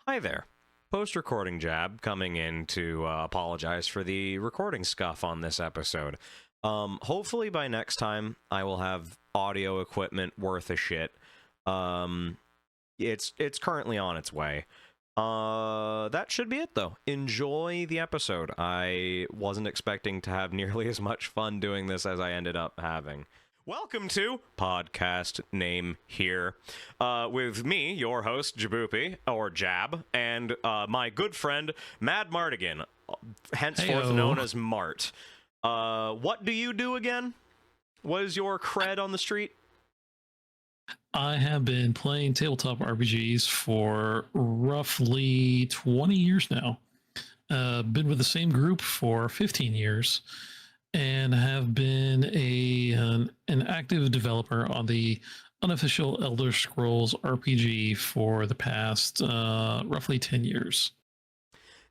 Hi there. Post-recording Jab coming in to apologize for the recording scuff on this episode. Hopefully by next time I will have audio equipment worth a shit. It's currently on its way. That should be it though. Enjoy the episode. I wasn't expecting to have nearly as much fun doing this as I ended up having. Welcome to Podcast Name Here, with me, your host, Jaboopy, or Jab, and my good friend, MadMartigan, henceforth Heyo. known as Mart. What do you do again? What is your cred on the street? I have been playing tabletop RPGs for roughly 20 years now. Been with the same group for 15 years, and have been an active developer on the unofficial Elder Scrolls RPG for the past roughly 10 years.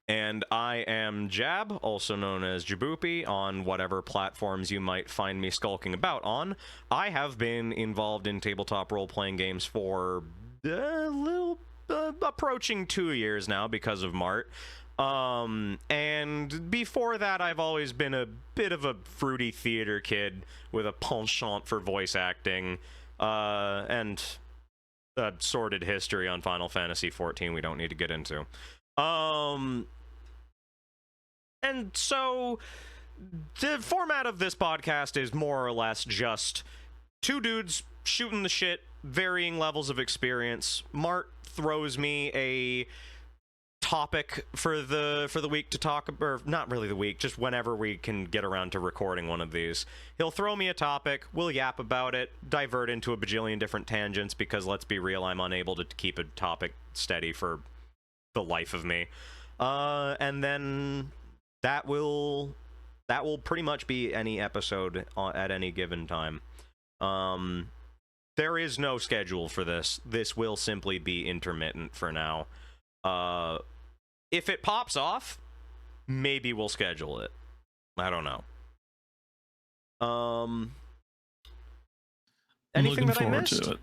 And I am Jab, also known as Jaboopy, on whatever platforms you might find me skulking about on. I have been involved in tabletop role-playing games for approaching 2 years now because of Mart. And before that, I've always been a bit of a fruity theater kid with a penchant for voice acting, and a sordid history on Final Fantasy XIV we don't need to get into. And so the format of this podcast is more or less just two dudes shooting the shit, varying levels of experience. Mart throws me a topic for the week to talk about, or not really the week, just whenever we can get around to recording one of these. He'll throw me a topic, we'll yap about it, divert into a bajillion different tangents, because let's be real, I'm unable to keep a topic steady for the life of me. And then that will pretty much be any episode at any given time. There is no schedule for this. This will simply be intermittent for now. If it pops off, maybe we'll schedule it. I don't know. Anything Looking that I forward missed? to it.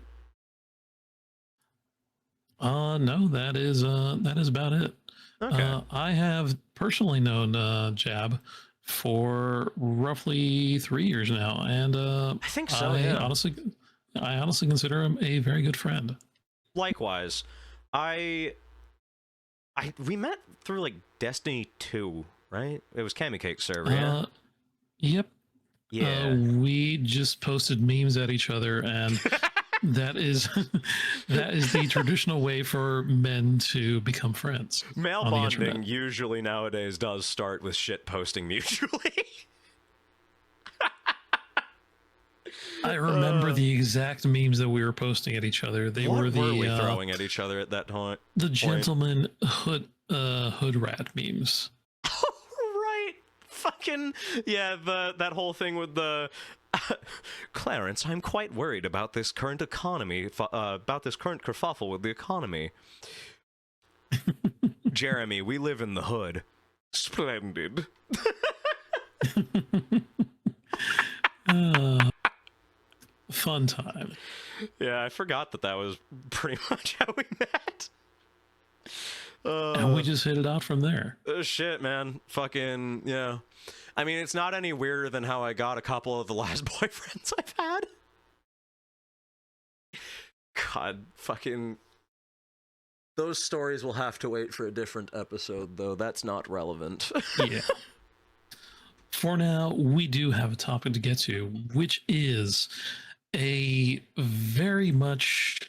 No, that is about it. Okay. I have personally known Jab for roughly 3 years now, and I think so, yeah. I honestly consider him a very good friend. Likewise. We met through, like, Destiny 2, right? It was Kamicake server, yeah? Yep. Yeah. We just posted memes at each other, and that is the traditional way for men to become friends. Male on the bonding internet. usually nowadays does start with shit posting mutually. I remember the exact memes that we were posting at each other. They What were we the throwing at each other at that point? the gentleman hood rat memes. Right. Fucking, yeah, that whole thing with the... Clarence, I'm quite worried about this current economy, about this current kerfuffle with the economy. Jeremy, we live in the hood. Splendid. Fun time. Yeah, I forgot that was pretty much how we met. And we just hit it out from there. Shit, man. Fucking, yeah. I mean, it's not any weirder than how I got a couple of the last boyfriends I've had. God, fucking... Those stories will have to wait for a different episode, though. That's not relevant. Yeah. For now, we do have a topic to get to, which is a very much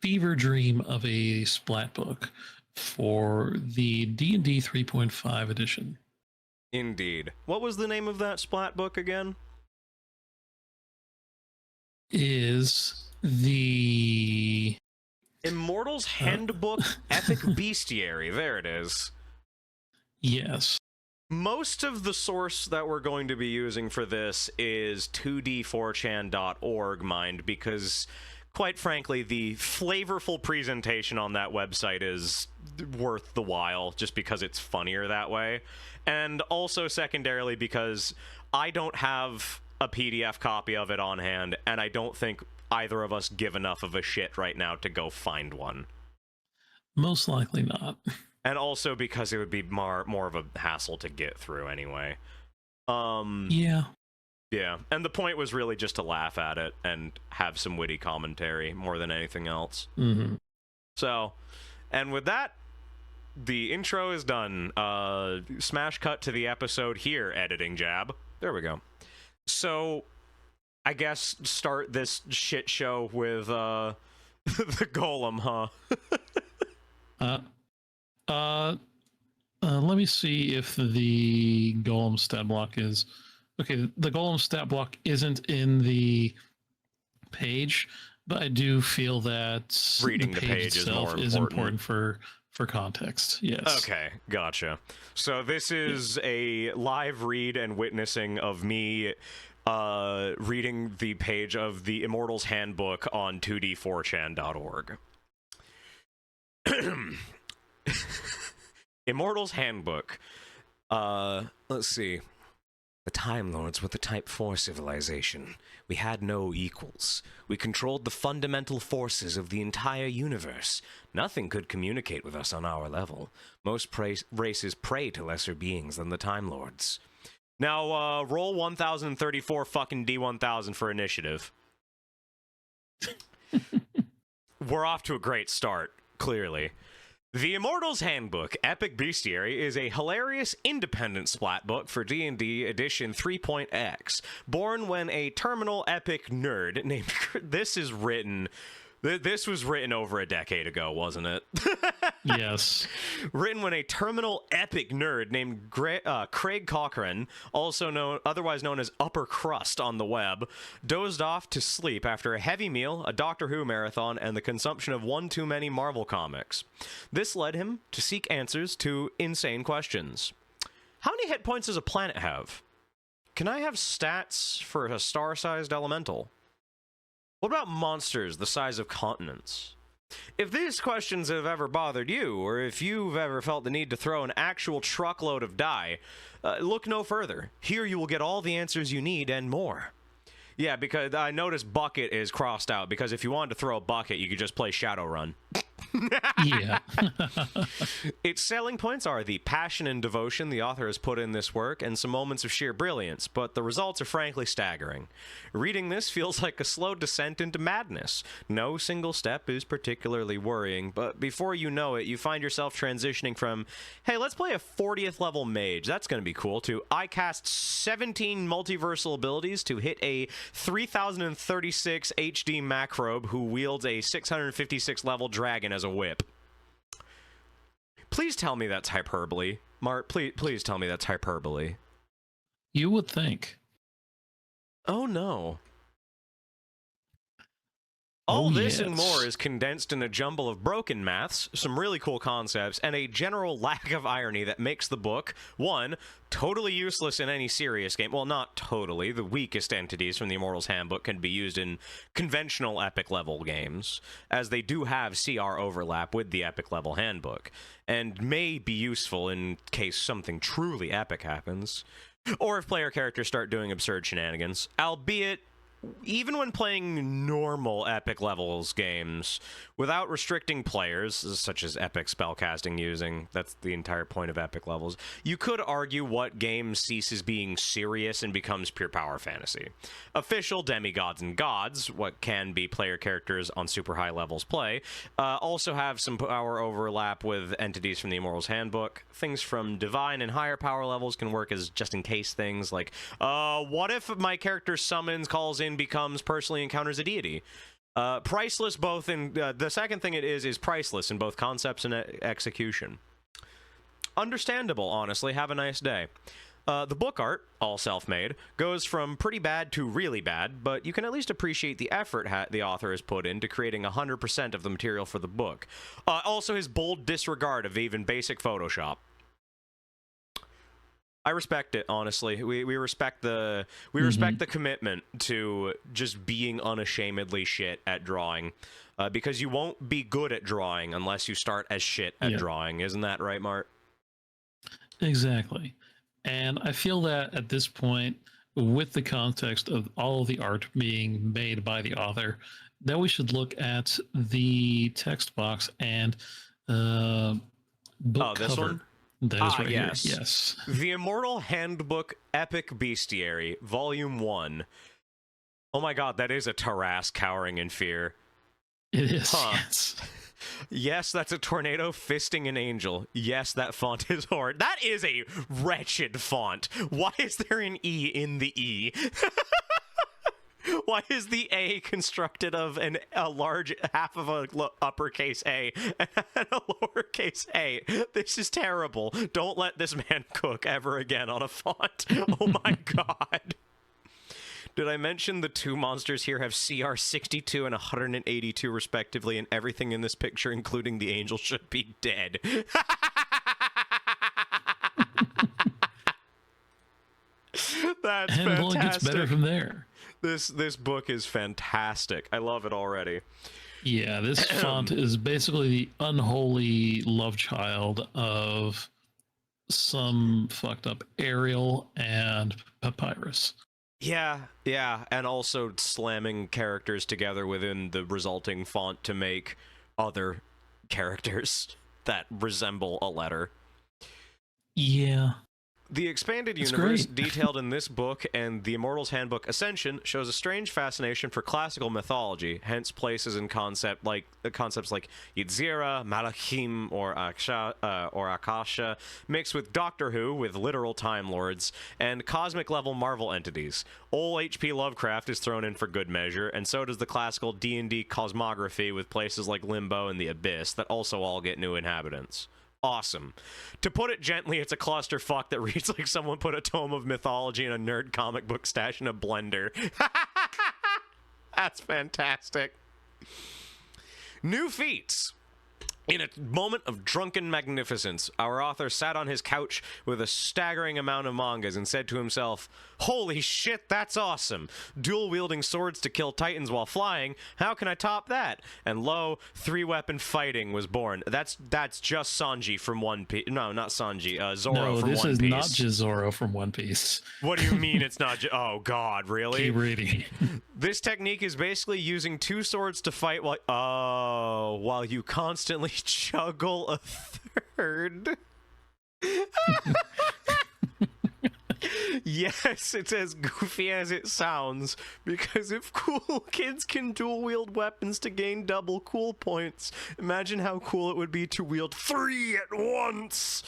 fever dream of a splat book for the D&D 3.5 edition. Indeed. What was the name of that splat book again? Is the Immortal's Handbook Epic Bestiary. There it is. yes. Most of the source that we're going to be using for this is 2d4chan.org, mind, because, quite frankly, the flavorful presentation on that website is worth the while, just because it's funnier that way. And also, secondarily, because I don't have a PDF copy of it on hand, and I don't think either of us give enough of a shit right now to go find one. Most likely not. And also because it would be more of a hassle to get through anyway. Yeah. Yeah, and the point was really just to laugh at it and have some witty commentary more than anything else. Mm-hmm. So, and with that, the intro is done. Smash cut to the episode here, editing jab. There we go. So, I guess start this shit show with the golem, huh? Let me see if the golem stat block is okay. The golem stat block isn't in the page, but I do feel that Reading the page itself is more important for context. Yes. Okay, gotcha. So this is a live read and witnessing of me reading the page of the Immortal's Handbook on 2d4chan.org. Immortal's Handbook. Let's see. The Time Lords were the Type 4 civilization. We had no equals. We controlled the fundamental forces of the entire universe. Nothing could communicate with us on our level. Most races pray to lesser beings than the Time Lords. Now, roll 1034 fucking D1000 for initiative. We're off to a great start, clearly. The Immortal's Handbook, Epic Bestiary, is a hilarious independent splat book for D&D edition 3.x. Born when a terminal epic nerd named... This was written over a decade ago, wasn't it? Yes. Written when a terminal epic nerd named Craig Cochran, otherwise known as Upper Crust on the web, dozed off to sleep after a heavy meal, a Doctor Who marathon, and the consumption of one too many Marvel comics. This led him to seek answers to insane questions. How many hit points does a planet have? Can I have stats for a star-sized elemental? What about monsters the size of continents? If these questions have ever bothered you, or if you've ever felt the need to throw an actual truckload of die, look no further. Here you will get all the answers you need and more. Yeah, because I noticed bucket is crossed out, because if you wanted to throw a bucket, you could just play Shadowrun. Yeah. Its selling points are the passion and devotion the author has put in this work and some moments of sheer brilliance, but the results are frankly staggering. Reading this feels like a slow descent into madness. No single step is particularly worrying, but before you know it, you find yourself transitioning from, hey, let's play a 40th level mage, that's going to be cool, to I cast 17 multiversal abilities to hit a 3036 HD macrobe who wields a 656 level dragon as a whip. Please tell me that's hyperbole. Mart, please tell me that's hyperbole. You would think. Oh no. All this and yes. more is condensed in a jumble of broken maths, some really cool concepts, and a general lack of irony that makes the book, one, totally useless in any serious game. Well, not totally. The weakest entities from the Immortal's Handbook can be used in conventional epic level games, as they do have CR overlap with the epic level handbook, and may be useful in case something truly epic happens, or if player characters start doing absurd shenanigans, albeit even when playing normal epic levels games without restricting players, such as epic spellcasting using, that's the entire point of epic levels, you could argue what game ceases being serious and becomes pure power fantasy. Official demigods and gods, what can be player characters on super high levels play, also have some power overlap with entities from the Immortal's Handbook. Things from divine and higher power levels can work as just in case things, like, what if my character summons, calls in, becomes, personally encounters a deity? Priceless both in the second thing it is priceless in both concepts and execution. Understandable, honestly. Have a nice day. The book art, all self-made, goes from pretty bad to really bad, but you can at least appreciate the effort the author has put into creating 100% of the material for the book. Also his bold disregard of even basic Photoshop. I respect it, honestly. We respect the respect the commitment to just being unashamedly shit at drawing, because you won't be good at drawing unless you start as shit at drawing. Isn't that right, Mart? Exactly. And I feel that at this point, with the context of all of the art being made by the author, that we should look at the text box and book this cover. one? That is right yes. here. Yes. The Immortal Handbook Epic Bestiary, Volume 1. Oh my god, that is a Tarrasque cowering in fear. It is, yes. Yes, that's a tornado fisting an angel. Yes, that font is horrid. That is a wretched font. Why is there an E in the E? Why is the A constructed of a large half of a uppercase A and a lowercase a? This is terrible. Don't let this man cook ever again on a font. Oh my god. Did I mention the two monsters here have CR 62 and 182 respectively, and everything in this picture, including the angel, should be dead? That's and fantastic. it only gets better from there. This book is fantastic. I love it already. Yeah, this font is basically the unholy love child of some fucked up Arial and Papyrus. Yeah, and also slamming characters together within the resulting font to make other characters that resemble a letter. Yeah. The expanded universe detailed in this book and the Immortal's Handbook Ascension shows a strange fascination for classical mythology, hence places and concepts like Yitzhira, Malachim, or Akasha, mixed with Doctor Who with literal Time Lords, and cosmic-level Marvel entities. Old H.P. Lovecraft is thrown in for good measure, and so does the classical D&D cosmography with places like Limbo and the Abyss that also all get new inhabitants. Awesome. To put it gently, it's a clusterfuck that reads like someone put a tome of mythology in a nerd comic book stash in a blender. That's fantastic. New feats. In a moment of drunken magnificence, our author sat on his couch with a staggering amount of mangas and said to himself, "Holy shit, that's awesome! Dual-wielding swords to kill titans while flying, how can I top that?" And lo, three-weapon fighting was born. That's just Sanji from One Piece. No, not Sanji. Zoro from One Piece. No, this is not just Zoro from One Piece. What do you mean it's not Oh, God, really? Keep reading. This technique is basically using two swords to fight while you constantly juggle a third. Yes, it's as goofy as it sounds, because if cool kids can dual wield weapons to gain double cool points, imagine how cool it would be to wield 3 at once.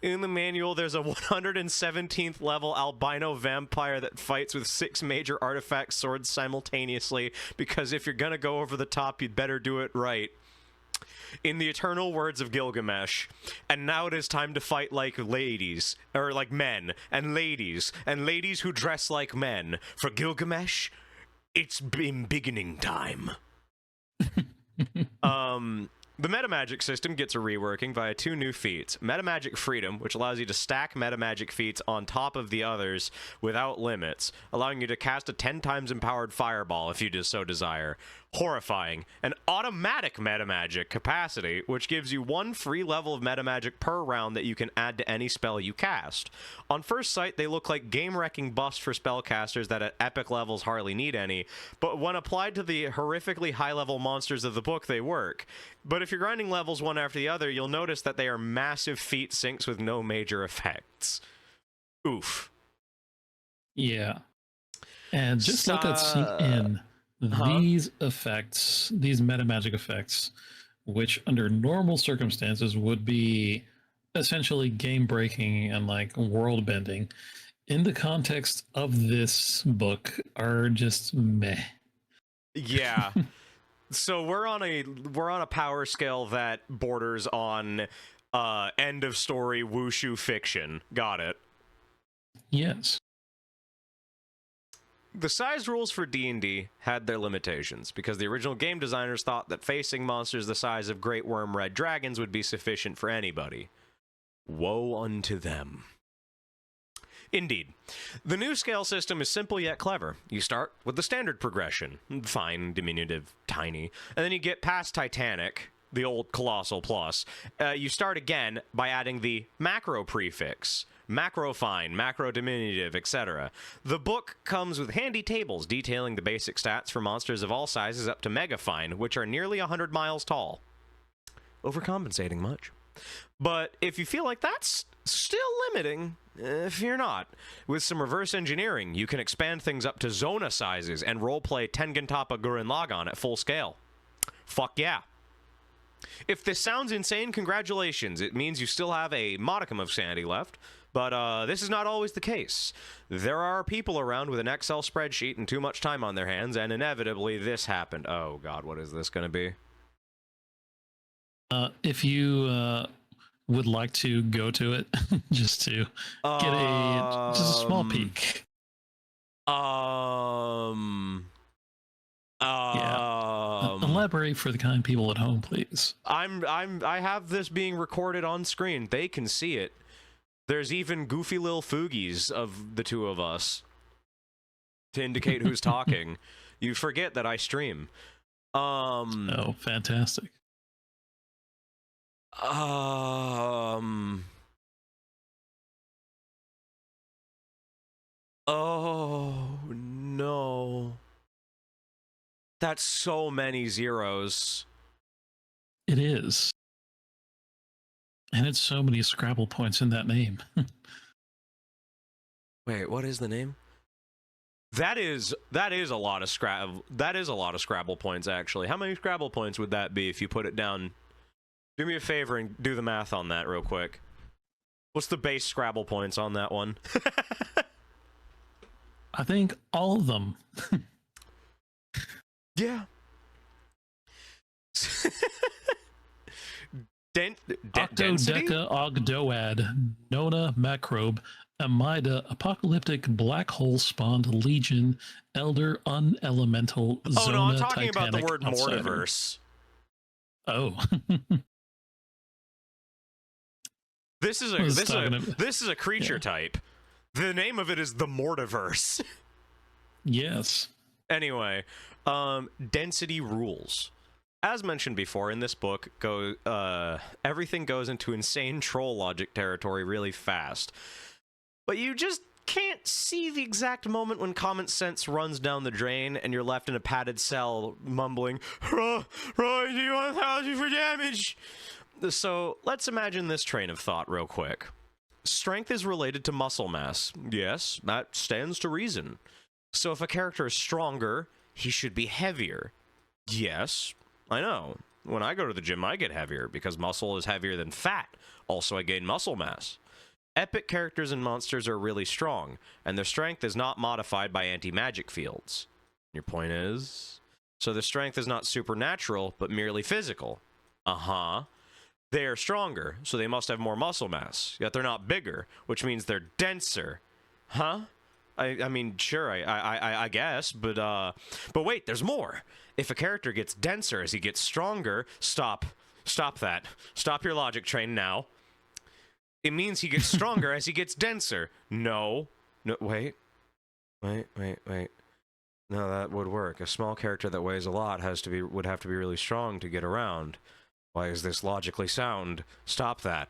In the manual, there's a 117th level albino vampire that fights with 6 major artifact swords simultaneously, because if you're gonna go over the top, you'd better do it right. In the eternal words of Gilgamesh, and now it is time to fight like ladies, or like men, and ladies who dress like men. For Gilgamesh, it's been beginning time. The metamagic system gets a reworking via 2 new feats. Metamagic Freedom, which allows you to stack metamagic feats on top of the others without limits, allowing you to cast a 10 times empowered fireball if you so desire. Horrifying. And automatic metamagic capacity, which gives you 1 free level of metamagic per round that you can add to any spell you cast. On first sight, they look like game-wrecking buffs for spellcasters that at epic levels hardly need any, but when applied to the horrifically high-level monsters of the book, they work. But if you're grinding levels one after the other, you'll notice that they are massive feat sinks with no major effects. Oof. Yeah. And just let that sink in. These effects, these metamagic effects, which under normal circumstances would be essentially game breaking and like world bending, in the context of this book are just meh. Yeah. So we're on a power scale that borders on end of story wushu fiction. Got it. Yes. The size rules for D&D had their limitations, because the original game designers thought that facing monsters the size of great worm red dragons would be sufficient for anybody. Woe unto them. Indeed. The new scale system is simple yet clever. You start with the standard progression. Fine, diminutive, tiny. And then you get past Titanic, the old Colossal Plus. You start again by adding the macro prefix. Macro fine, macro diminutive, etc. The book comes with handy tables detailing the basic stats for monsters of all sizes up to mega fine, which are nearly 100 miles tall. overcompensating much. But if you feel like that's still limiting, fear not. With some reverse engineering, you can expand things up to Zona sizes and roleplay Tengen Toppa Gurren Lagann at full scale. Fuck yeah. If this sounds insane, congratulations. It means you still have a modicum of sanity left, but this is not always the case. There are people around with an Excel spreadsheet and too much time on their hands, and inevitably this happened. Oh god, what is this going to be? If you would like to go to it, just to get just a small peek. Elaborate for the kind people at home, please. I have this being recorded on screen. They can see it. There's even goofy little foogies of the two of us to indicate who's talking. You forget that I stream. Oh, fantastic. Oh no. That's so many zeros. It is. And it's so many Scrabble points in that name. Wait, what is the name? That is a lot of Scrabble points actually. How many Scrabble points would that be if you put it down? Do me a favor and do the math on that real quick. What's the base Scrabble points on that one? I think all of them. Yeah. Density? Octodeca, Ogdoad, Nona, Macrobe, Amida, Apocalyptic, Black Hole Spawned, Legion, Elder, Unelemental, Zona, Oh no, I'm talking Titanic, about the word Outsider. Mortiverse. Oh. This is a creature type. The name of it is the Mortiverse. Yes. Anyway, density rules. As mentioned before, in this book, everything goes into insane troll logic territory really fast. But you just can't see the exact moment when common sense runs down the drain and you're left in a padded cell mumbling, Roy, you 1,000 for damage! So, let's imagine this train of thought real quick. Strength is related to muscle mass. Yes, that stands to reason. So if a character is stronger, he should be heavier. Yes, I know. When I go to the gym, I get heavier because muscle is heavier than fat. Also, I gain muscle mass. Epic characters and monsters are really strong, and their strength is not modified by anti-magic fields. Your point is? So their strength is not supernatural, but merely physical. Uh-huh. They are stronger, so they must have more muscle mass, yet they're not bigger, which means they're denser. Huh? I mean, sure, I guess, but wait, there's more. If a character gets denser as he gets stronger, stop that. Stop your logic train now. It means he gets stronger as he gets denser. No, wait. No, that would work. A small character that weighs a lot would have to be really strong to get around. Why is this logically sound? Stop that.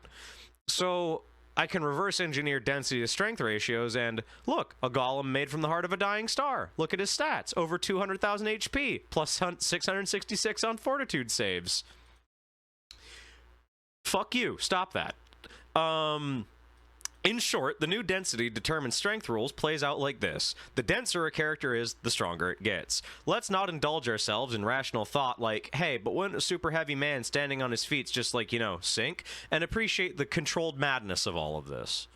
So I can reverse engineer density to strength ratios and, look, a golem made from the heart of a dying star. Look at his stats. Over 200,000 HP, plus 666 on fortitude saves. Fuck you. Stop that. In short, the new density determined strength rules plays out like this. The denser a character is, the stronger it gets. Let's not indulge ourselves in rational thought like, hey, but wouldn't a super heavy man standing on his feet just like, sink? And appreciate the controlled madness of all of this.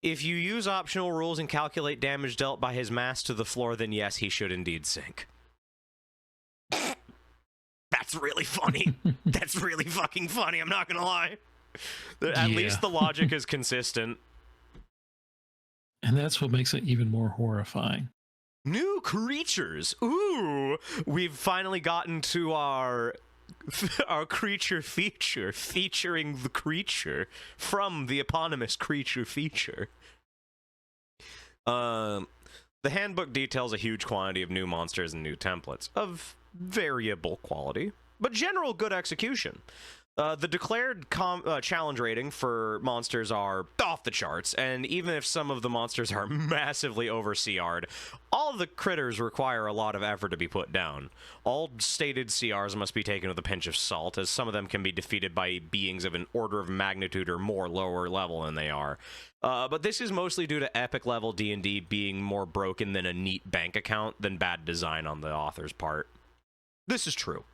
If you use optional rules and calculate damage dealt by his mass to the floor, then yes, he should indeed sink. That's really funny. That's really fucking funny, I'm not gonna lie. At least the logic is consistent. And that's what makes it even more horrifying. New creatures. Ooh, we've finally gotten to our creature feature, featuring the creature from the eponymous creature feature. The handbook details a huge quantity of new monsters and new templates of variable quality, but general good execution. The declared challenge rating for monsters are off the charts, and even if some of the monsters are massively over CR'd, all of the critters require a lot of effort to be put down. All stated CRs must be taken with a pinch of salt, as some of them can be defeated by beings of an order of magnitude or more lower level than they are. But this is mostly due to epic level D&D being more broken than a neat bank account than bad design on the author's part. This is true.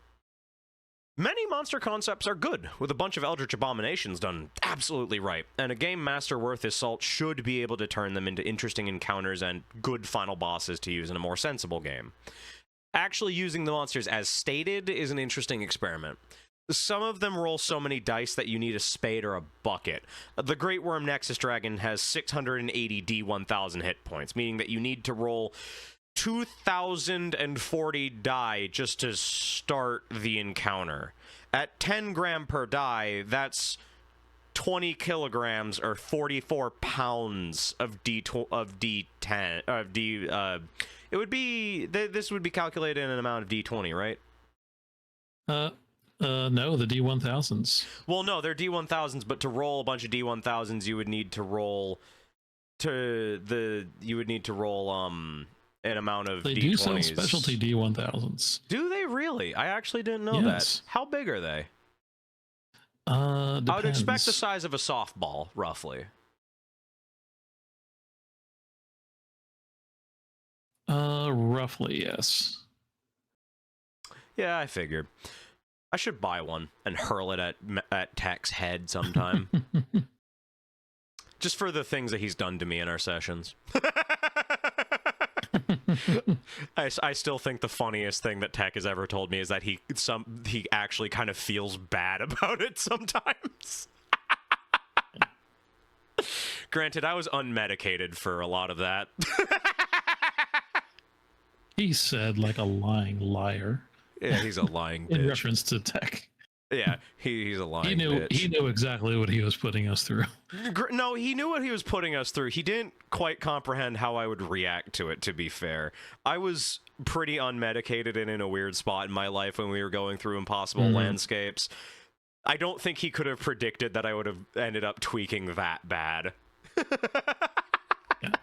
Many monster concepts are good, with a bunch of eldritch abominations done absolutely right, and a game master worth his salt should be able to turn them into interesting encounters and good final bosses to use in a more sensible game. Actually using the monsters as stated is an interesting experiment. Some of them roll so many dice that you need a spade or a bucket. The Great Worm Nexus Dragon has 680 D1000 hit points, meaning that you need to roll 2,040 die just to start the encounter. At 10 gram per die, that's 20 kilograms or 44 pounds of D10 of D. It would be this would be calculated in an amount of D20, right? No, the D1000s. Well, no, they're D1000s, but to roll a bunch of D1000s, you would need to roll an amount of They D20s. do sell specialty D1000s. Do they really? I actually didn't know that. How big are they? I would expect the size of a softball, roughly. Roughly, yes. Yeah, I figured. I should buy one and hurl it at Tech's head sometime. Just for the things that he's done to me in our sessions. I still think the funniest thing that Tech has ever told me is that he actually kind of feels bad about it sometimes. Granted, I was unmedicated for a lot of that. He said like a lying liar. Yeah, he's a lying bitch. In reference to Tech. Yeah, he's a lying bitch. He knew exactly what he was putting us through. No, he knew what he was putting us through. He didn't quite comprehend how I would react to it, to be fair. I was pretty unmedicated and in a weird spot in my life when we were going through impossible landscapes. I don't think he could have predicted that I would have ended up tweaking that bad. Yeah.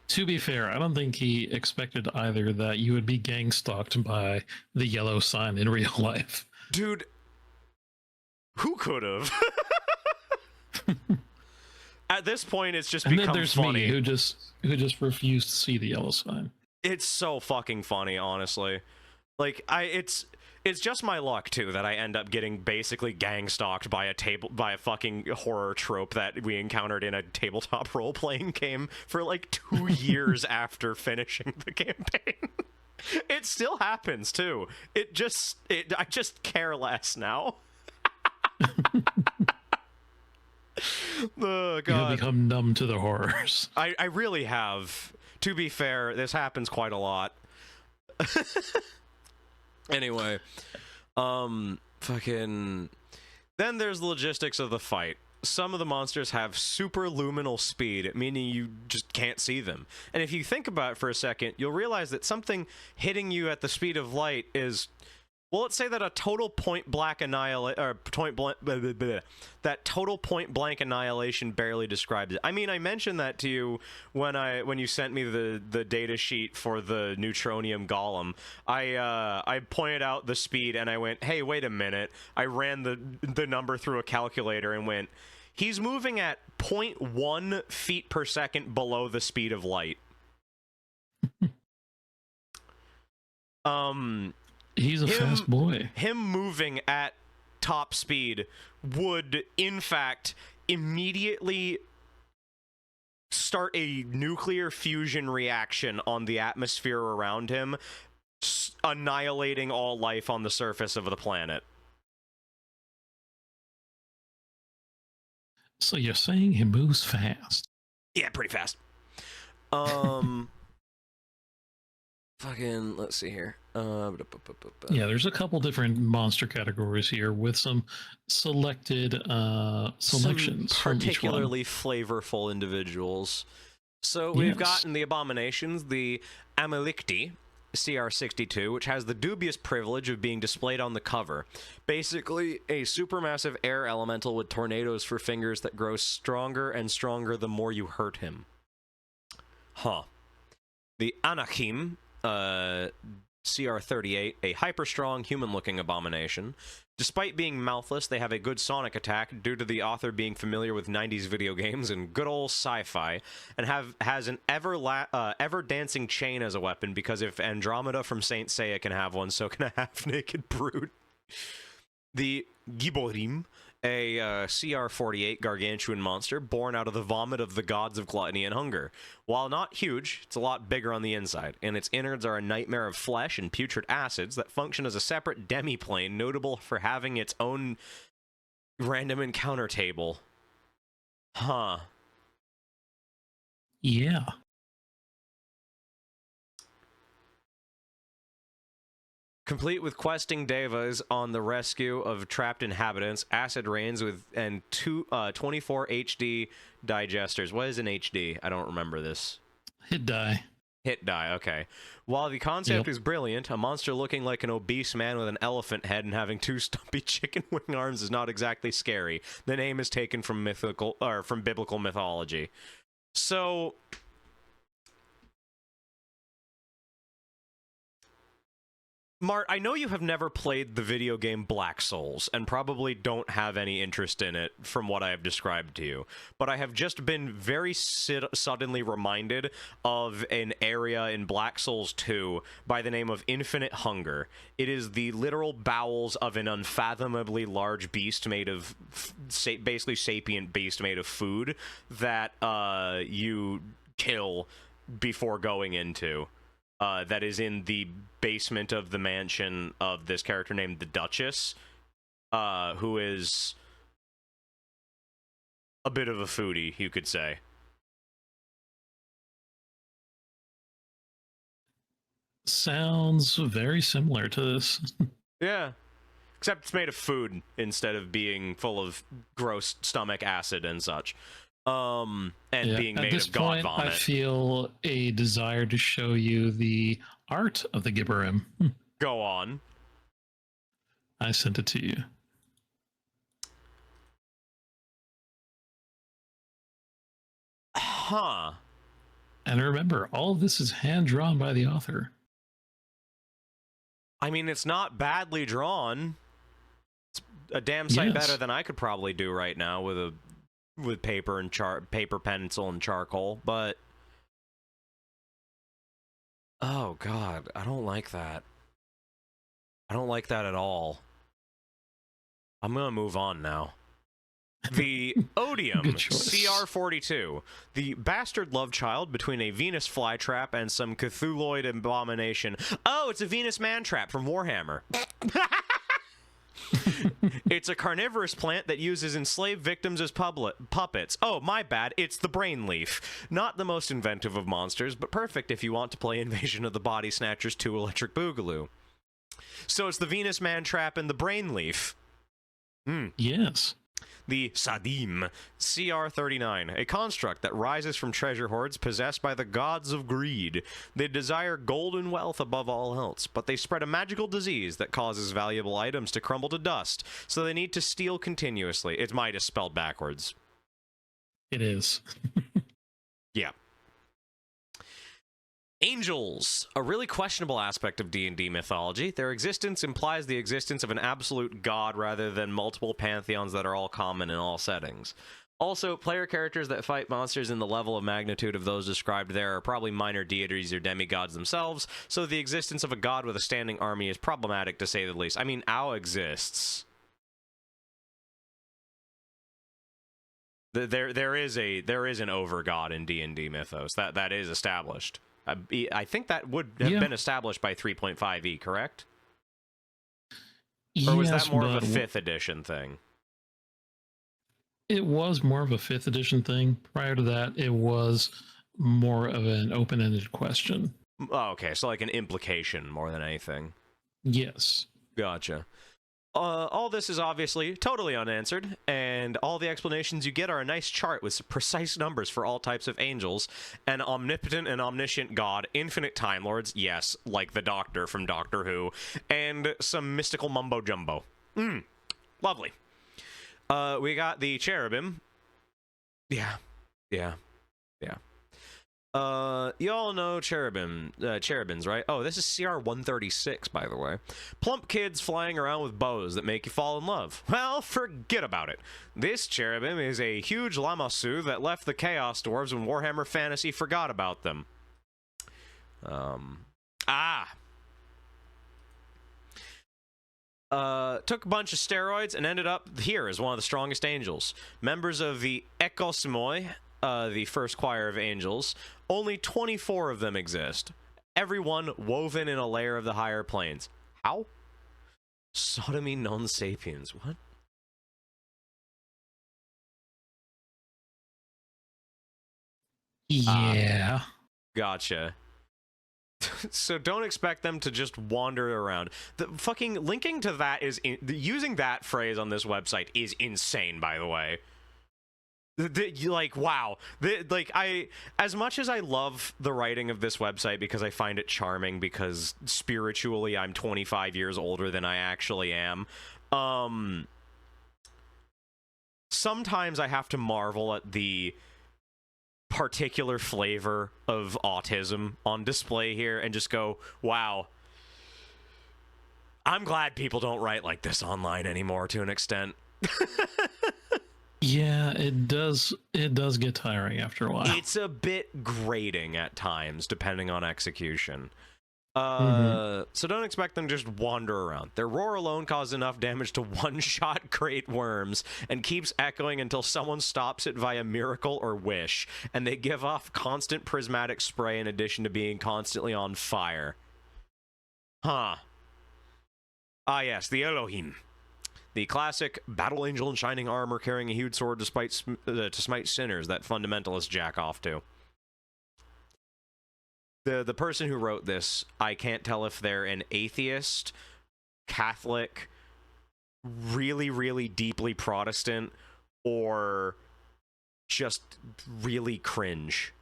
To be fair, I don't think he expected either that you would be gang stalked by the yellow sign in real life. Dude, who could have? At this point, it's just become there's funny. Me, who just refused to see the yellow sign. It's so fucking funny, honestly. Like, it's just my luck too that I end up getting basically gang stalked by a fucking horror trope that we encountered in a tabletop role playing game for like 2 years after finishing the campaign. It still happens too. I just care less now. Oh, God. You've become numb to the horrors. I really have. To be fair, this happens quite a lot. Anyway, fucking... Then there's the logistics of the fight. Some of the monsters have super luminal speed, meaning you just can't see them. And if you think about it for a second, you'll realize that something hitting you at the speed of light is... Well, let's say that a total point blank annihilation barely describes it. I mean, I mentioned that to you when you sent me the data sheet for the neutronium golem. I pointed out the speed and I went, "Hey, wait a minute." I ran the number through a calculator and went, "He's moving at 0.1 feet per second below the speed of light." He's a fast boy. Him moving at top speed would, in fact, immediately start a nuclear fusion reaction on the atmosphere around him, annihilating all life on the surface of the planet. So you're saying he moves fast? Yeah, pretty fast. Fucking, let's see here. Yeah, there's a couple different monster categories here with some selected selections some from each one. particularly flavorful individuals. So we've gotten the abominations, the Amalicti, CR62, which has the dubious privilege of being displayed on the cover. Basically, a supermassive air elemental with tornadoes for fingers that grows stronger and stronger the more you hurt him. Huh. The Anakim, CR38, a hyper-strong, human-looking abomination. Despite being mouthless, they have a good sonic attack due to the author being familiar with 90s video games and good old sci-fi, and has an ever-dancing chain as a weapon, because if Andromeda from Saint Seiya can have one, so can a half-naked brute. The Giborim, a CR48 gargantuan monster born out of the vomit of the gods of gluttony and hunger. While not huge, it's a lot bigger on the inside, and its innards are a nightmare of flesh and putrid acids that function as a separate demi-plane, notable for having its own random encounter table. Huh. Yeah. Complete with questing devas on the rescue of trapped inhabitants, acid rains with and 24 HD digesters. What is an HD? I don't remember this. Hit die. Hit die, okay. While the concept is brilliant, a monster looking like an obese man with an elephant head and having 2 stumpy chicken wing arms is not exactly scary. The name is taken from biblical mythology. So Mart, I know you have never played the video game Black Souls, and probably don't have any interest in it from what I have described to you, but I have just been very suddenly reminded of an area in Black Souls 2 by the name of Infinite Hunger. It is the literal bowels of an unfathomably large beast made of, basically sapient beast made of food, that you kill before going into. That is in the basement of the mansion of this character named the Duchess, who is a bit of a foodie, you could say. Sounds very similar to this. Yeah. Except it's made of food instead of being full of gross stomach acid and such. And being made of god vomit. I feel a desire to show you the art of the Gibberim. Go on. I sent it to you. Huh. And remember, all of this is hand-drawn by the author. I mean, it's not badly drawn. It's a damn sight better than I could probably do right now with paper and paper, pencil, and charcoal, but oh god, I don't like that. I don't like that at all. I'm gonna move on now. The Odium CR42, the bastard love child between a Venus flytrap and some Cthulhuid abomination. Oh, it's a Venus man trap from Warhammer. It's a carnivorous plant that uses enslaved victims as puppets. Oh, my bad, it's the brain leaf. Not the most inventive of monsters, but perfect if you want to play Invasion of the Body Snatchers 2 Electric Boogaloo. So it's the Venus man trap and the brain leaf. Yes. The Sadim CR39, a construct that rises from treasure hoards possessed by the gods of greed. They desire gold and wealth above all else, but they spread a magical disease that causes valuable items to crumble to dust, so they need to steal continuously. It's Midas spelled backwards. It is. Yeah. Angels, a really questionable aspect of D&D mythology. Their existence implies the existence of an absolute god rather than multiple pantheons that are all common in all settings. Also, player characters that fight monsters in the level of magnitude of those described there are probably minor deities or demigods themselves, so the existence of a god with a standing army is problematic to say the least. I mean, Ao exists. There is an over-god in D&D mythos. That is established. I think that would have been established by 3.5e, correct? Or was that more of a 5th edition thing? It was more of a 5th edition thing. Prior to that, it was more of an open-ended question. Oh, okay, so like an implication more than anything. Yes. Gotcha. All this is obviously totally unanswered, and all the explanations you get are a nice chart with precise numbers for all types of angels, an omnipotent and omniscient god, infinite Time Lords, yes, like the Doctor from Doctor Who, and some mystical mumbo-jumbo. Lovely. We got the cherubim. Yeah. You all know cherubims, right? Oh, this is CR 136, by the way. Plump kids flying around with bows that make you fall in love. Well, forget about it. This cherubim is a huge lamassu that left the Chaos Dwarves when Warhammer Fantasy forgot about them. Took a bunch of steroids and ended up here as one of the strongest angels. Members of the Ekosmoi, the first choir of angels, only 24 of them exist. Everyone woven in a layer of the higher planes. How? Sodomy non sapiens. What? Yeah. Gotcha. So don't expect them to just wander around. The fucking linking to that is using that phrase on this website is insane, by the way. Like, wow. As much as I love the writing of this website because I find it charming because spiritually I'm 25 years older than I actually am, sometimes I have to marvel at the particular flavor of autism on display here and just go, wow, I'm glad people don't write like this online anymore to an extent. Yeah, it does get tiring after a while. It's a bit grating at times, depending on execution. So don't expect them to just wander around. Their roar alone causes enough damage to one-shot great worms and keeps echoing until someone stops it via miracle or wish, and they give off constant prismatic spray in addition to being constantly on fire. Huh. Ah yes, the Elohim. The classic battle angel in shining armor carrying a huge sword to smite sinners that fundamentalists jack off to. The person who wrote this, I can't tell if they're an atheist, Catholic, really, really deeply Protestant, or just really cringe.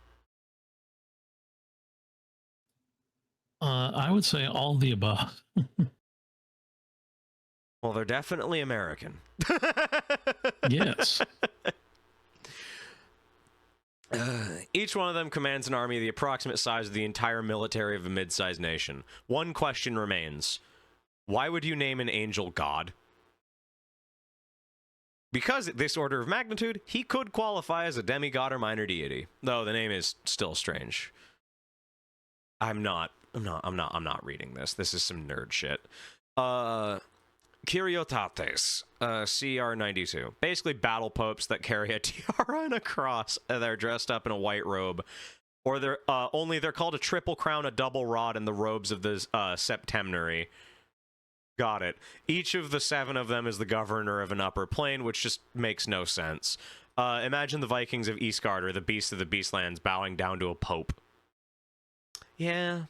I would say all the above. Well, they're definitely American. Yes. Each one of them commands an army the approximate size of the entire military of a mid-sized nation. One question remains. Why would you name an angel God? Because at this order of magnitude, he could qualify as a demigod or minor deity. Though the name is still strange. I'm not reading this. This is some nerd shit. Kiriotates, CR92. Basically battle popes that carry a tiara and a cross. They're dressed up in a white robe. Or they're called a triple crown, a double rod, and the robes of the Septemnary. Got it. Each of the 7 of them is the governor of an upper plane, which just makes no sense. Imagine the Vikings of Eastgard or the beasts of the Beastlands bowing down to a pope. Yeah.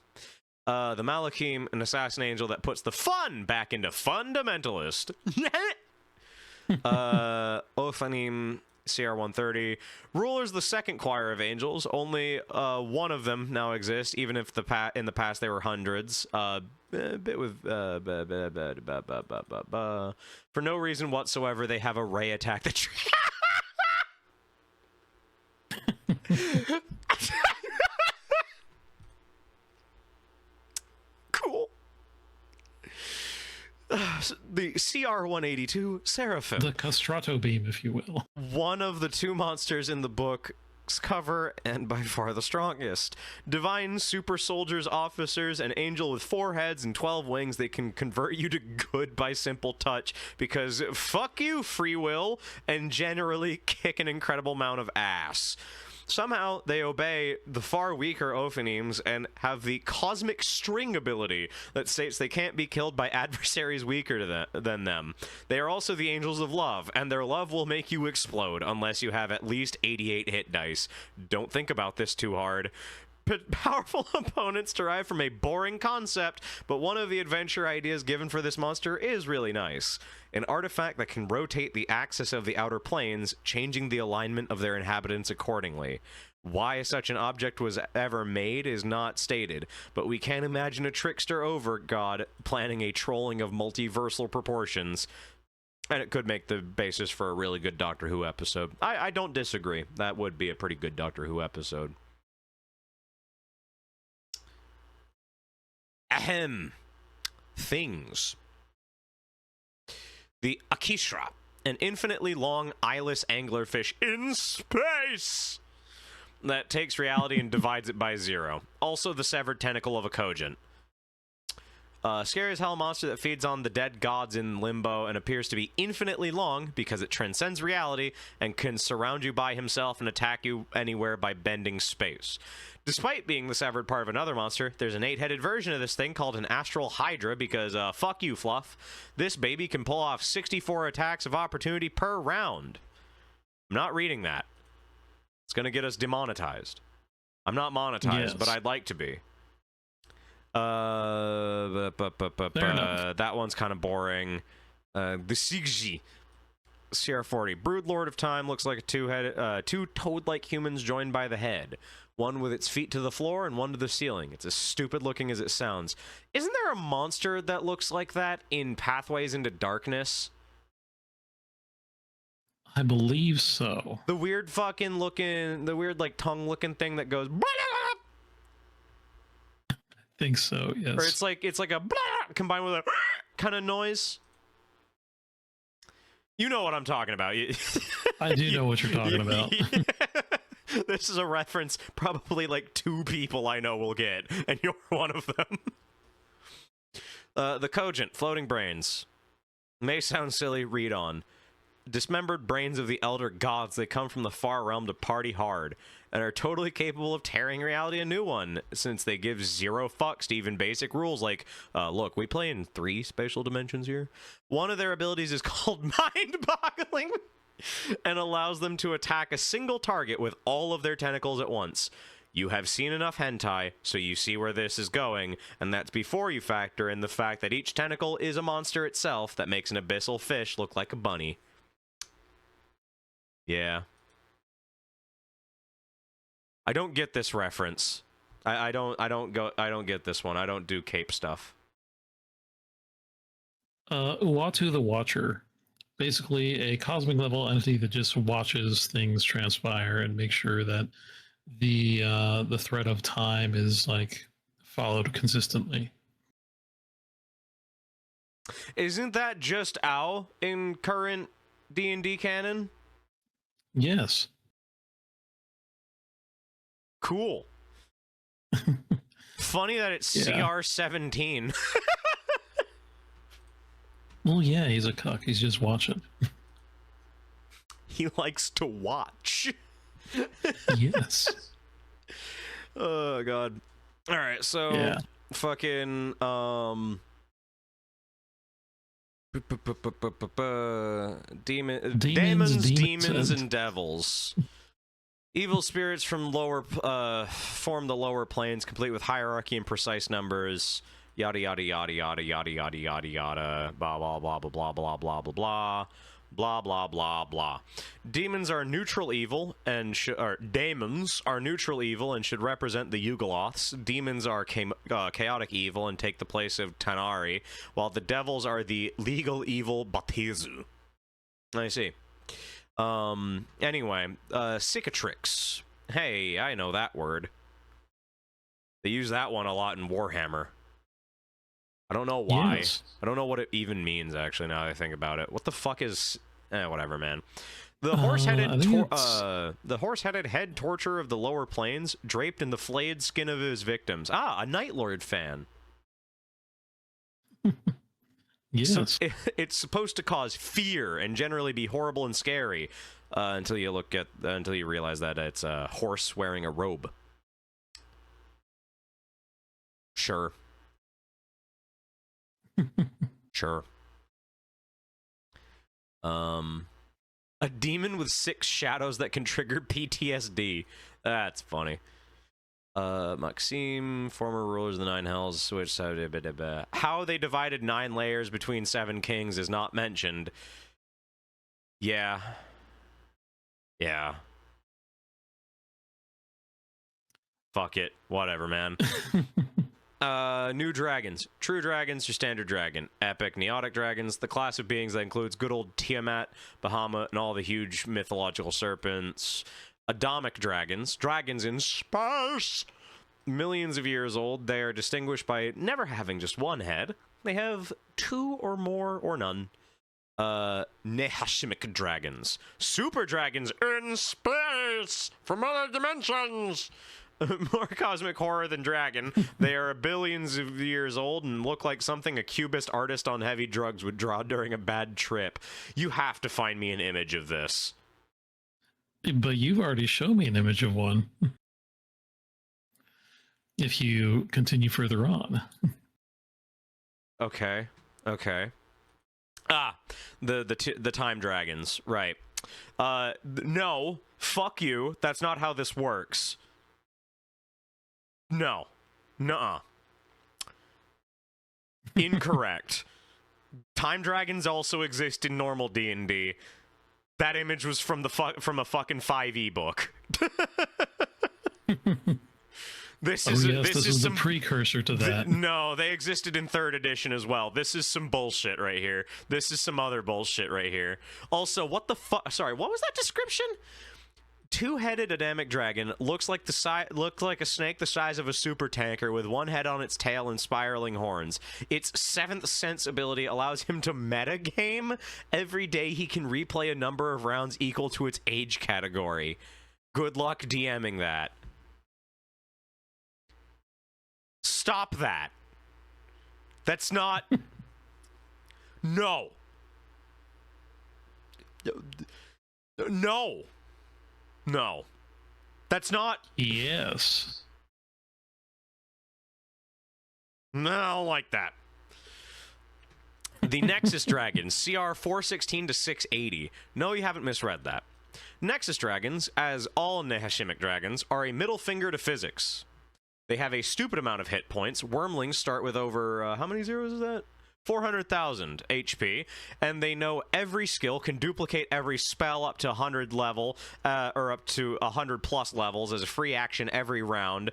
The Malachim, an assassin angel that puts the fun back into fundamentalist. Ophanim, CR130. Rulers, the second choir of angels. Only one of them now exists, even if in the past they were hundreds. For no reason whatsoever, they have a ray attack that... Cool. The CR-182 Seraphim. The castrato beam, if you will. One of the 2 monsters in the book's cover, and by far the strongest. Divine super soldiers, officers, an angel with 4 heads and 12 wings. They can convert you to good by simple touch, because fuck you, free will, and generally kick an incredible amount of ass. Somehow, they obey the far weaker Ophanims and have the cosmic string ability that states they can't be killed by adversaries weaker than them. They are also the angels of love, and their love will make you explode unless you have at least 88 hit dice. Don't think about this too hard. powerful opponents derive from a boring concept, but one of the adventure ideas given for this monster is really nice. An artifact that can rotate the axis of the outer planes, changing the alignment of their inhabitants accordingly. Why such an object was ever made is not stated, but we can imagine a trickster overgod planning a trolling of multiversal proportions, and it could make the basis for a really good Doctor Who episode. I don't disagree. That would be a pretty good Doctor Who episode. Ahem. Things. The Akishra, an infinitely long eyeless anglerfish in space that takes reality and divides it by 0. Also the severed tentacle of a cogent. Scary as hell monster that feeds on the dead gods in limbo and appears to be infinitely long because it transcends reality and can surround you by himself and attack you anywhere by bending space. Despite being the severed part of another monster, there's an 8-headed version of this thing called an astral hydra because, fuck you, Fluff. This baby can pull off 64 attacks of opportunity per round. I'm not reading that. It's going to get us demonetized. I'm not monetized, but I'd like to be. That one's kind of boring. The Sigji. CR40. Broodlord of Time looks like a two toad-like humans joined by the head. One with its feet to the floor and one to the ceiling. It's as stupid looking as it sounds. Isn't there a monster that looks like that in Pathways into Darkness? I believe so. The weird fucking looking, the weird like tongue looking thing that goes. I think so, yes. Or it's like a combined with a kind of noise. You know what I'm talking about. I do know what you're talking about. This is a reference probably like 2 people I know will get, and you're one of them. The Cogent, floating brains. May sound silly, read on. Dismembered brains of the elder gods, they come from the far realm to party hard, and are totally capable of tearing reality a new one, since they give 0 fucks to even basic rules like, look, we play in 3 spatial dimensions here. One of their abilities is called mind-boggling, and allows them to attack a single target with all of their tentacles at once. You have seen enough hentai, so you see where this is going, and that's before you factor in the fact that each tentacle is a monster itself that makes an abyssal fish look like a bunny. Yeah. I don't get this reference. I don't get this one. I don't do cape stuff. Uatu the Watcher. Basically a cosmic level entity that just watches things transpire and makes sure that the thread of time is like followed consistently. Isn't that just Ao in current D&D canon? Yes. Cool. Funny that it's CR17. Well, yeah, he's a cuck. He's just watching. He likes to watch. Yes. Oh, God. All right, so fucking demons, and devils. Evil spirits from lower form the lower planes, complete with hierarchy and precise numbers. Yada yada yada yada yada yada yada yada. Blah blah blah blah blah blah blah blah blah. Blah blah blah blah. Demons are neutral evil and daemons are neutral evil and should represent the Yugoloths. Demons are chaotic evil and take the place of Tanari, while the devils are the legal evil Batezu. I see. Anyway, cicatrix. Hey, I know that word. They use that one a lot in Warhammer. I don't know why. Yes. I don't know what it even means, actually, now that I think about it. What the fuck is... whatever, man. The horse-headed head torturer of the lower planes, draped in the flayed skin of his victims. Ah, a Night Lord fan. Yes. So it's supposed to cause fear and generally be horrible and scary until you realize that it's a horse wearing a robe. Sure. Sure. A demon with 6 shadows that can trigger PTSD. That's funny. Maxime, former rulers of the Nine Hells, switched. How they divided 9 layers between 7 kings is not mentioned. Yeah. Yeah. Fuck it. Whatever, man. New dragons. True dragons, your standard dragon. Epic, neotic dragons, the class of beings that includes good old Tiamat, Bahamut, and all the huge mythological serpents. Adamic dragons. Dragons in space! Millions of years old, they are distinguished by never having just one head. They have 2 or more, or none. Nehashimic dragons. Super dragons in space! From other dimensions! More cosmic horror than dragon. They are billions of years old and look like something a cubist artist on heavy drugs would draw during a bad trip. You have to find me an image of this. But you've already shown me an image of one. If you continue further on. Okay. Okay. The time dragons. Right. No. Fuck you. That's not how this works. No. Nuh-uh. Incorrect. Time dragons also exist in normal D&D. That image was from a fucking 5e book. This is the precursor to that. No, they existed in 3rd edition as well. This is some bullshit right here. This is some other bullshit right here. Also, what the fuck? Sorry, what was that description? 2-headed Adamic dragon looked like a snake the size of a super tanker with 1 head on its tail and spiraling horns. Its 7th sense ability allows him to metagame. Every day he can replay a number of rounds equal to its age category. Good luck DMing that. Stop that. That's not... No. No. No. That's not... Yes. No, I don't like that. The Nexus Dragons, CR 416 to 680. No, you haven't misread that. Nexus Dragons, as all Nehashimic dragons, are a middle finger to physics. They have a stupid amount of hit points. Wormlings start with over, how many zeros is that? 400,000 HP, and they know every skill, can duplicate every spell up to 100 level, or up to 100 plus levels as a free action every round,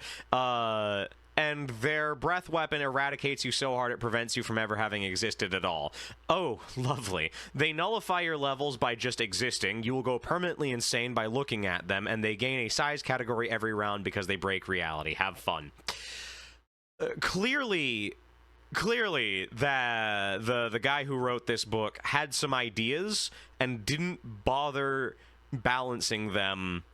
and their breath weapon eradicates you so hard it prevents you from ever having existed at all. Oh, lovely. They nullify your levels by just existing. You will go permanently insane by looking at them, and they gain a size category every round because they break reality. Have fun. Clearly, the guy who wrote this book had some ideas and didn't bother balancing them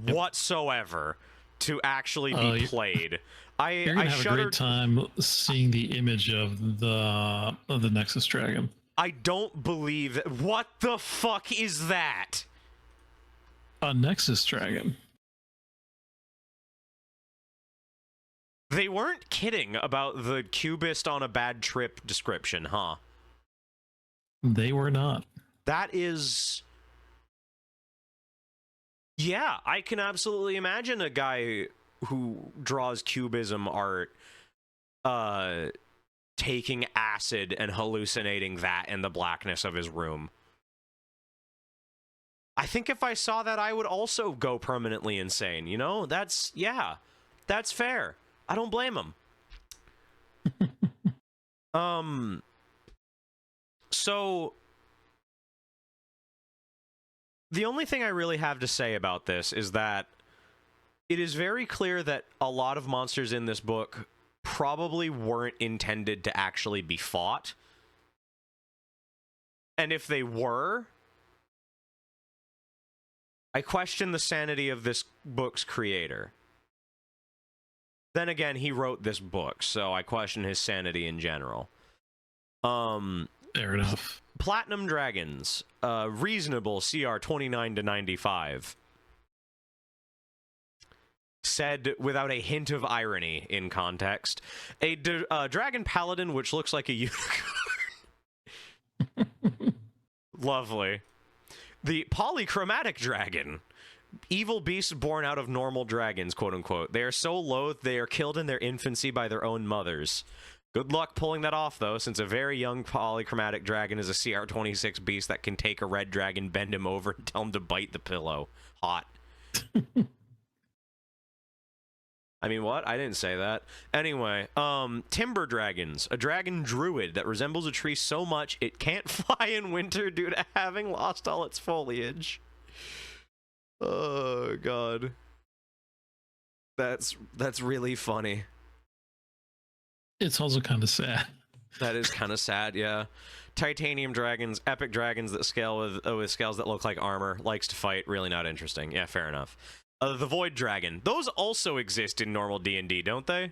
whatsoever to actually be played. You're gonna have a great time seeing the image of the Nexus Dragon. I don't believe that. What the fuck is that? A Nexus Dragon. They weren't kidding about the cubist on a bad trip description, huh? They were not. That is... Yeah, I can absolutely imagine a guy who draws cubism art taking acid and hallucinating that in the blackness of his room. I think if I saw that, I would also go permanently insane, you know? That's fair. I don't blame him. So the only thing I really have to say about this is that it is very clear that a lot of monsters in this book probably weren't intended to actually be fought. And if they were, I question the sanity of this book's creator. Then again, he wrote this book, so I question his sanity in general. Fair enough. Platinum Dragons, reasonable CR 29 to 95. Said without a hint of irony in context. A dragon paladin which looks like a unicorn. Lovely. The polychromatic dragon. evil beasts born out of normal dragons, quote unquote. They are so loath they are killed in their infancy by their own mothers. Good luck pulling that off, though, since a very young polychromatic dragon is a CR26 beast that can take a red dragon, bend him over, and tell him to bite the pillow. Hot. I mean, what? I didn't say that. Anyway, timber dragons. A dragon druid that resembles a tree so much it can't fly in winter due to having lost all its foliage. Oh, God. That's really funny. It's also kind of sad. That is kind of sad, yeah. Titanium dragons, epic dragons that scale with scales that look like armor, likes to fight, really not interesting. Yeah, fair enough. The void dragon. Those also exist in normal D&D, don't they?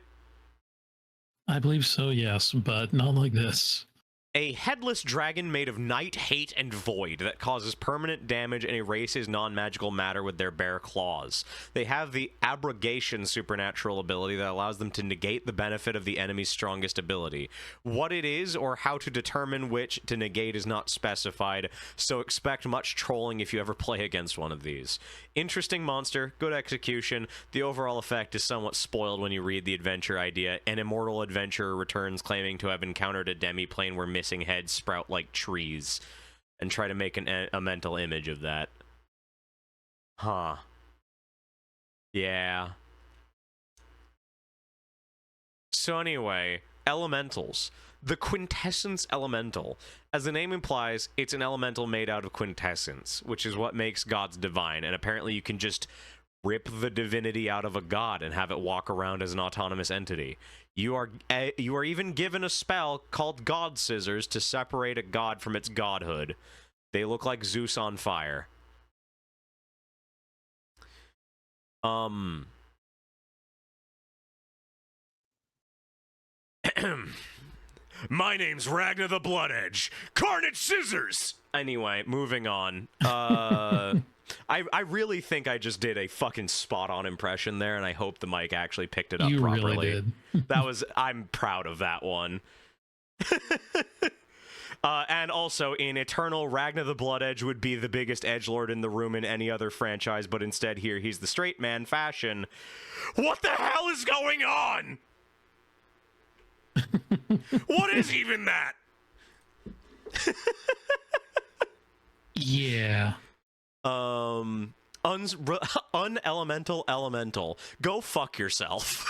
I believe so, yes, but not like this. A headless dragon made of night, hate, and void that causes permanent damage and erases non-magical matter with their bare claws. They have the abrogation supernatural ability that allows them to negate the benefit of the enemy's strongest ability. What it is or how to determine which to negate is not specified, so expect much trolling if you ever play against one of these. Interesting monster, good execution. The overall effect is somewhat spoiled when you read the adventure idea. An immortal adventurer returns claiming to have encountered a demi-plane where missing heads sprout like trees, and try to make a mental image of that. Huh. Yeah. So anyway, elementals. The quintessence elemental. As the name implies, it's an elemental made out of quintessence, which is what makes gods divine, and apparently you can just rip the divinity out of a god and have it walk around as an autonomous entity. You are even given a spell called God Scissors to separate a god from its godhood. They look like Zeus on fire. My name's Ragnar the Blood Edge. Carnage Scissors! Anyway, moving on. I really think I just did a fucking spot-on impression there, and I hope the mic actually picked it up properly. You really did. I'm proud of that one. And also, in Eternal, Ragnar the Blood Edge would be the biggest edgelord in the room in any other franchise, but instead here, he's the straight man fashion. What the hell is going on? What is even that? Yeah. Unelemental elemental. Go fuck yourself.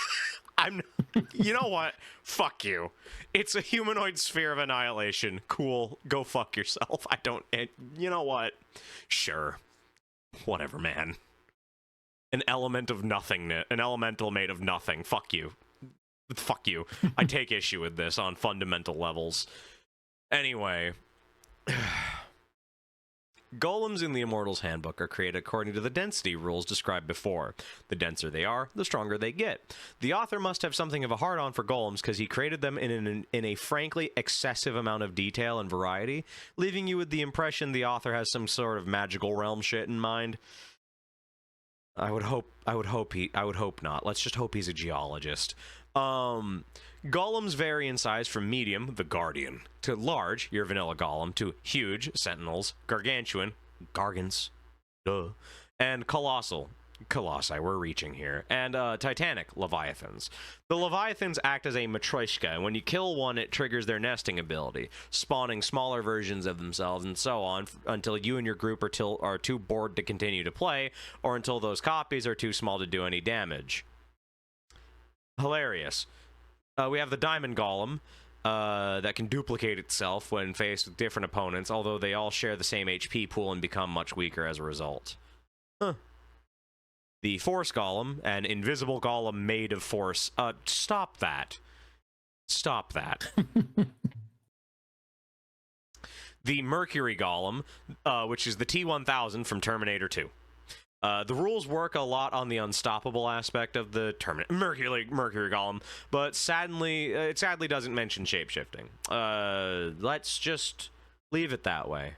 You know what? Fuck you. It's a humanoid sphere of annihilation. Cool. Go fuck yourself. You know what? Sure. Whatever, man. An element of nothingness. An elemental made of nothing. Fuck you. Fuck you. I take issue with this on fundamental levels. Anyway. Golems in the Immortal's Handbook are created according to the density rules described before. The denser they are, the stronger they get. The author must have something of a hard-on for golems because he created them in a frankly excessive amount of detail and variety, leaving you with the impression the author has some sort of magical realm shit in mind. I would hope not. Let's just hope he's a geologist. Golems vary in size from medium, the Guardian, to large, your vanilla golem, to huge, Sentinels, gargantuan, Gargants, duh, and colossal, Colossi, we're reaching here, and titanic, Leviathans. The Leviathans act as a matryoshka, and when you kill one, it triggers their nesting ability, spawning smaller versions of themselves, and so on, until you and your group are too bored to continue to play, or until those copies are too small to do any damage. Hilarious. We have the Diamond Golem that can duplicate itself when faced with different opponents, although they all share the same HP pool and become much weaker as a result. Huh. The Force Golem, an invisible golem made of force. Stop that. Stop that. The Mercury Golem, which is the T-1000 from Terminator 2. The rules work a lot on the unstoppable aspect of the Mercury Golem, but it sadly doesn't mention shapeshifting. Let's just leave it that way.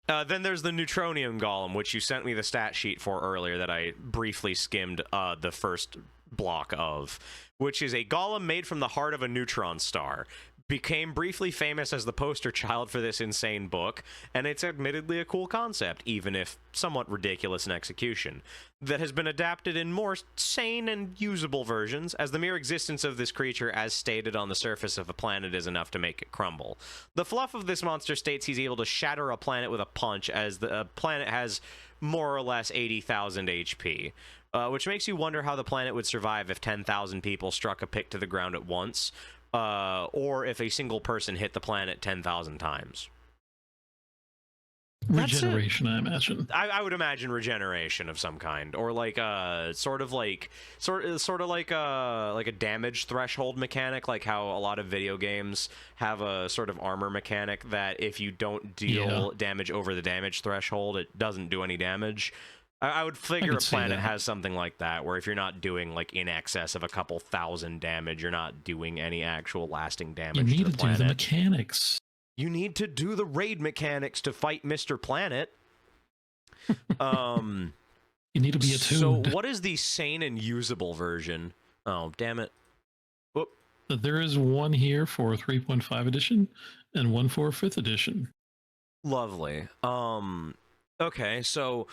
Then there's the Neutronium Golem, which you sent me the stat sheet for earlier that I briefly skimmed the first block of, which is a golem made from the heart of a neutron star. became briefly famous as the poster child for this insane book, and it's admittedly a cool concept, even if somewhat ridiculous in execution, that has been adapted in more sane and usable versions, as the mere existence of this creature as stated on the surface of a planet is enough to make it crumble. The fluff of this monster states he's able to shatter a planet with a punch, as the planet has more or less 80,000 HP. Which makes you wonder how the planet would survive if 10,000 people struck a pick to the ground at once, or if a single person hit the planet 10,000 times. Regeneration, I imagine. I would imagine regeneration of some kind, or like sort of like a damage threshold mechanic, like how a lot of video games have a sort of armor mechanic that if you don't deal damage over the damage threshold, it doesn't do any damage. I would figure a planet has something like that, where if you're not doing like in excess of a couple thousand damage, you're not doing any actual lasting damage to the planet. You need to do the mechanics. You need to do the raid mechanics to fight Mr. Planet. You need to be attuned. So what is the sane and usable version? Oh, damn it. Whoop. There is one here for 3.5 edition and one for 5th edition. Lovely. Okay, so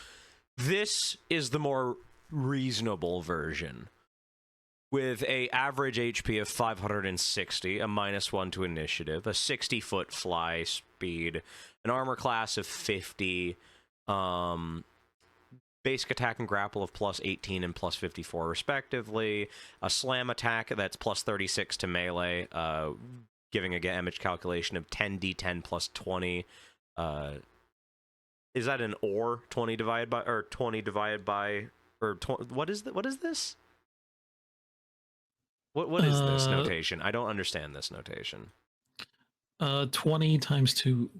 this is the more reasonable version, with a average HP of 560, a -1 to initiative, a 60-foot fly speed, an armor class of 50, basic attack and grapple of +18 and +54 respectively, a slam attack that's +36 to melee, giving a damage calculation of 10d10 +20. Is that an or 20 divided by, or 20 divided by, or what is this? What is this notation? I don't understand this notation. 20 times 2.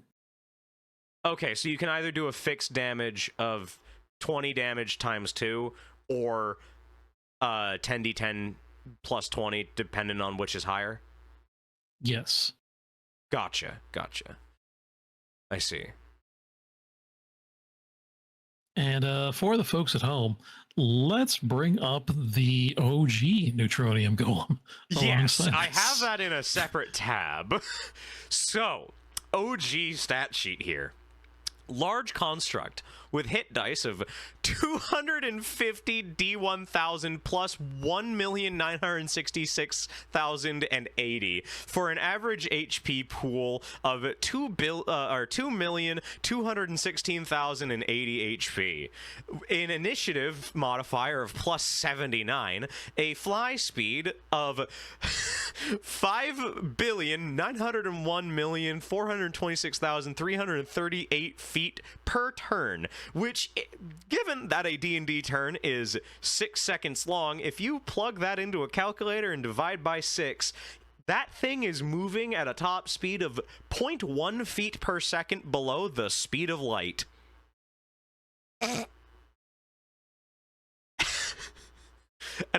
Okay, so you can either do a fixed damage of 20 damage times 2, or 10d10 +20, depending on which is higher? Yes. Gotcha. I see. And for the folks at home, let's bring up the OG Neutronium Golem. Yes, I have that in a separate tab. So, OG stat sheet here. Large construct with hit dice of 250 D1000 plus 1,966,080 for an average HP pool of 2,216,080 HP. An initiative modifier of +79, a fly speed of 5,901,426,338 feet per turn, which, given that a D&D turn is 6 seconds long, if you plug that into a calculator and divide by 6, that thing is moving at a top speed of 0.1 feet per second below the speed of light. An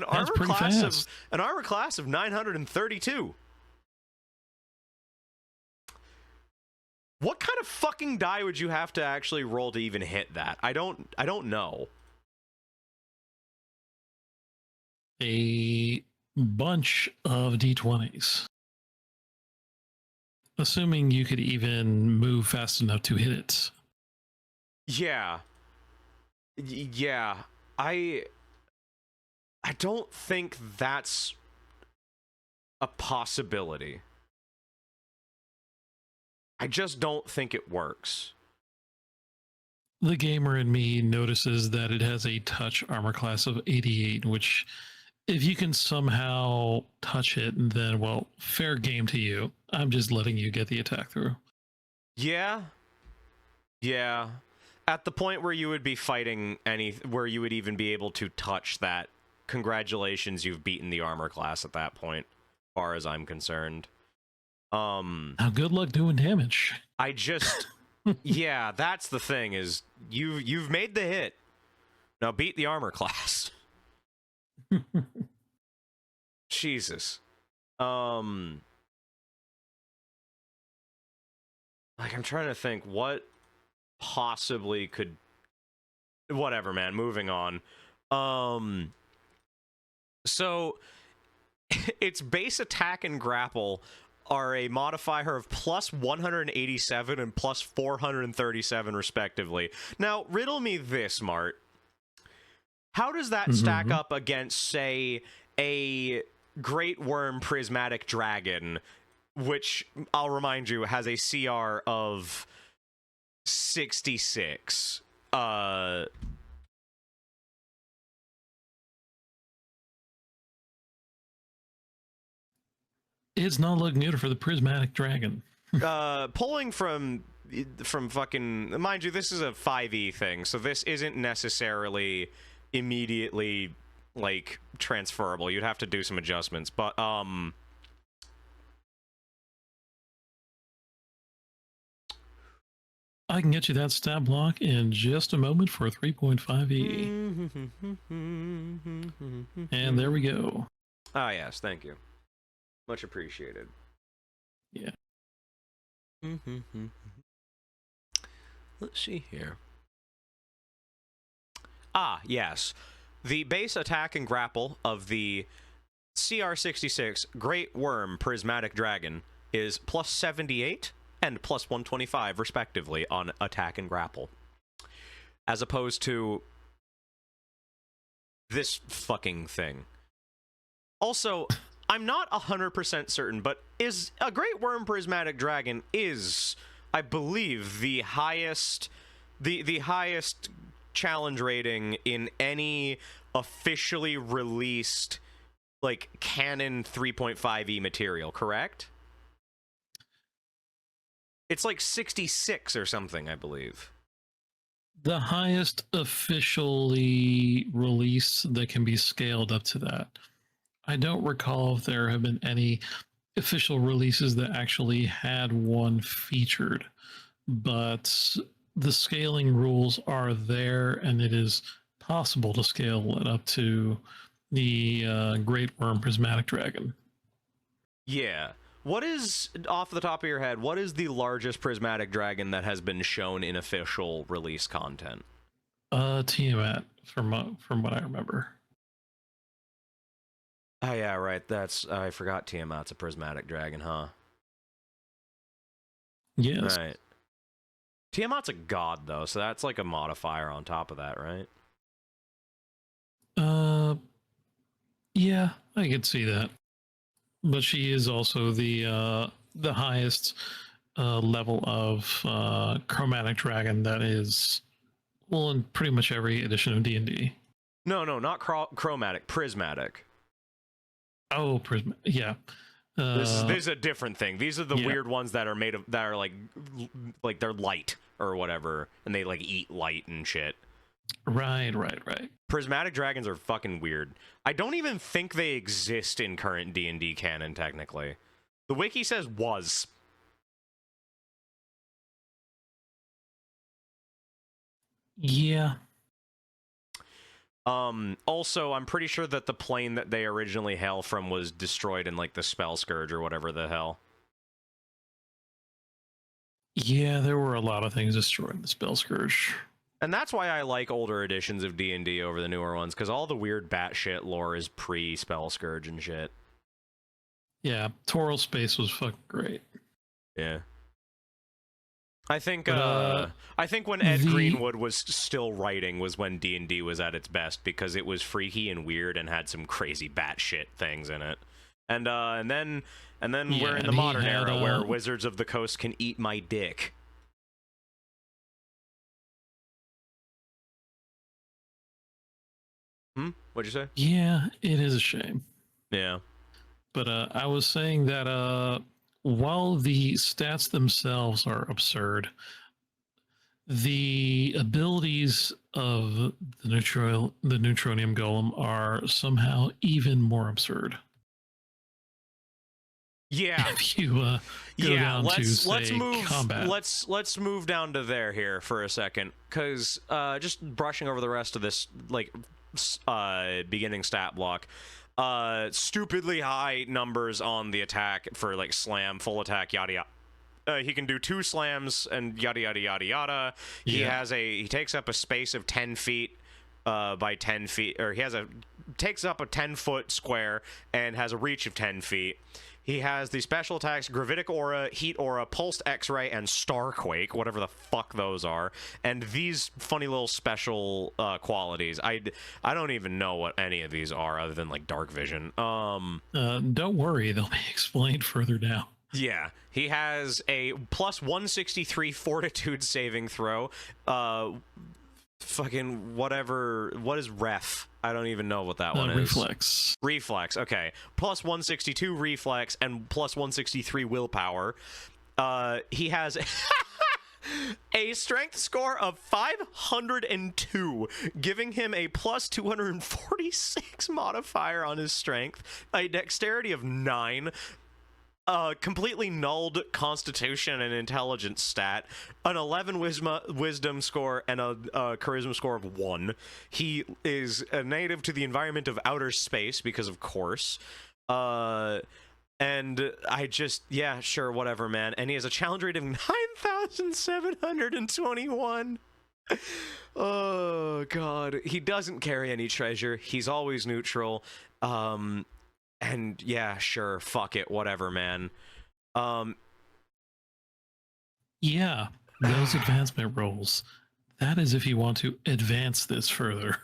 armor class of 932. What kind of fucking die would you have to actually roll to even hit that? I don't know. A bunch of D20s. Assuming you could even move fast enough to hit it. Yeah. Yeah. I don't think that's a possibility. I just don't think it works. The gamer in me notices that it has a touch armor class of 88, which if you can somehow touch it, then, well, fair game to you. I'm just letting you get the attack through. Yeah. Yeah. At the point where you would be fighting where you would even be able to touch that, congratulations, you've beaten the armor class at that point, as far as I'm concerned. Now good luck doing damage. I just, yeah, that's the thing, is you've made the hit. Now beat the armor class. Jesus. Like, I'm trying to think what possibly could, whatever, man, moving on. So its base attack and grapple are a modifier of plus 187 and plus 437 respectively. Now, riddle me this, Mart. How does that stack up against, say, a Great Worm Prismatic Dragon, which, I'll remind you, has a CR of 66? It's not looking good for the Prismatic Dragon. Pulling from fucking, mind you, this is a 5e thing, so this isn't necessarily immediately like transferable. You'd have to do some adjustments, but I can get you that stat block in just a moment for 3.5e. And there we go. Ah, yes, thank you. Much appreciated. Yeah. Let's see here. Ah, yes. The base attack and grapple of the CR66 Great Worm Prismatic Dragon is plus 78 and plus 125, respectively, on attack and grapple. As opposed to this fucking thing. Also, I'm not 100% certain, but is a Great Worm Prismatic Dragon is, I believe, the highest challenge rating in any officially released like canon 3.5e material, correct? It's like 66 or something, I believe. The highest officially released that can be scaled up to that. I don't recall if there have been any official releases that actually had one featured, but the scaling rules are there, and it is possible to scale it up to the Great Worm Prismatic Dragon. Yeah. What is, off the top of your head, what is the largest prismatic dragon that has been shown in official release content? Tiamat, from what I remember. Oh yeah, right. I forgot Tiamat's a prismatic dragon, huh? Yes. Right. Tiamat's a god, though, so that's like a modifier on top of that, right? Yeah, I could see that. But she is also the highest level of chromatic dragon that is, well, in pretty much every edition of D&D. No, not chromatic, prismatic. Oh, yeah. This is a different thing. These are the weird ones that are made of, that are like they're light or whatever, and they like eat light and shit. Right. Prismatic dragons are fucking weird. I don't even think they exist in current D&D canon, technically. The wiki says was. Yeah. Also, I'm pretty sure that the plane that they originally hail from was destroyed in, like, the Spell Scourge or whatever the hell. Yeah, there were a lot of things destroyed in the Spell Scourge. And that's why I like older editions of D&D over the newer ones, because all the weird batshit lore is pre-Spell Scourge and shit. Yeah, Toral Space was fucking great. Yeah. I think when Ed Greenwood was still writing was when D&D was at its best, because it was freaky and weird and had some crazy batshit things in it. And then we're in the modern era where Wizards of the Coast can eat my dick. What'd you say? Yeah, it is a shame. Yeah. But I was saying that while the stats themselves are absurd, the abilities of the Neutronium Golem are somehow even more absurd. Yeah. If you go down to say combat. Let's move down to here for a second, because just brushing over the rest of this beginning stat block. Stupidly high numbers on the attack for like slam, full attack, yada yada. He can do 2 slams and yada yada yada yada. Yeah. He takes up a space of 10 feet by 10 feet, or takes up a 10-foot square and has a reach of 10 feet. He has the special attacks Gravitic Aura, Heat Aura, Pulsed X-Ray, and Starquake, whatever the fuck those are. And these funny little special qualities, I don't even know what any of these are other than like Dark Vision. Don't worry, they'll be explained further down. Yeah, he has a plus 163 Fortitude saving throw. Fucking whatever. What is ref? I don't even know what that one is. Reflex. Okay. Plus 162 reflex and plus 163 willpower. He has a strength score of 502, giving him a plus 246 modifier on his strength, a dexterity of 9, completely nulled constitution and intelligence stat, an 11 wisdom score, and a charisma score of 1. He is a native to the environment of outer space, because of course. And I just, yeah, sure, whatever, man. And he has a challenge rate of 9,721. Oh, God. He doesn't carry any treasure. He's always neutral. And yeah, sure, fuck it, whatever, man. Yeah, those advancement rolls. That is if you want to advance this further.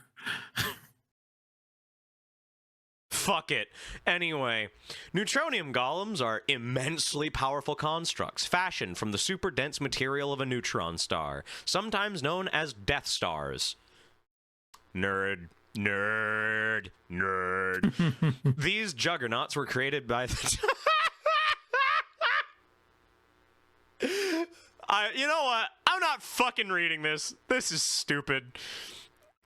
Fuck it. Anyway, neutronium golems are immensely powerful constructs fashioned from the super dense material of a neutron star, sometimes known as Death Stars. Nerd. These juggernauts were created by the you know what? I'm not fucking reading this. This is stupid.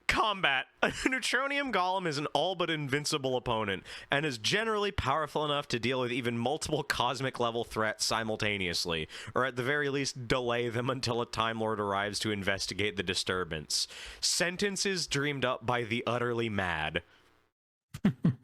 Combat. A neutronium golem is an all but invincible opponent and is generally powerful enough to deal with even multiple cosmic level threats simultaneously, or at the very least delay them until a Time Lord arrives to investigate the disturbance. Sentences dreamed up by the utterly mad.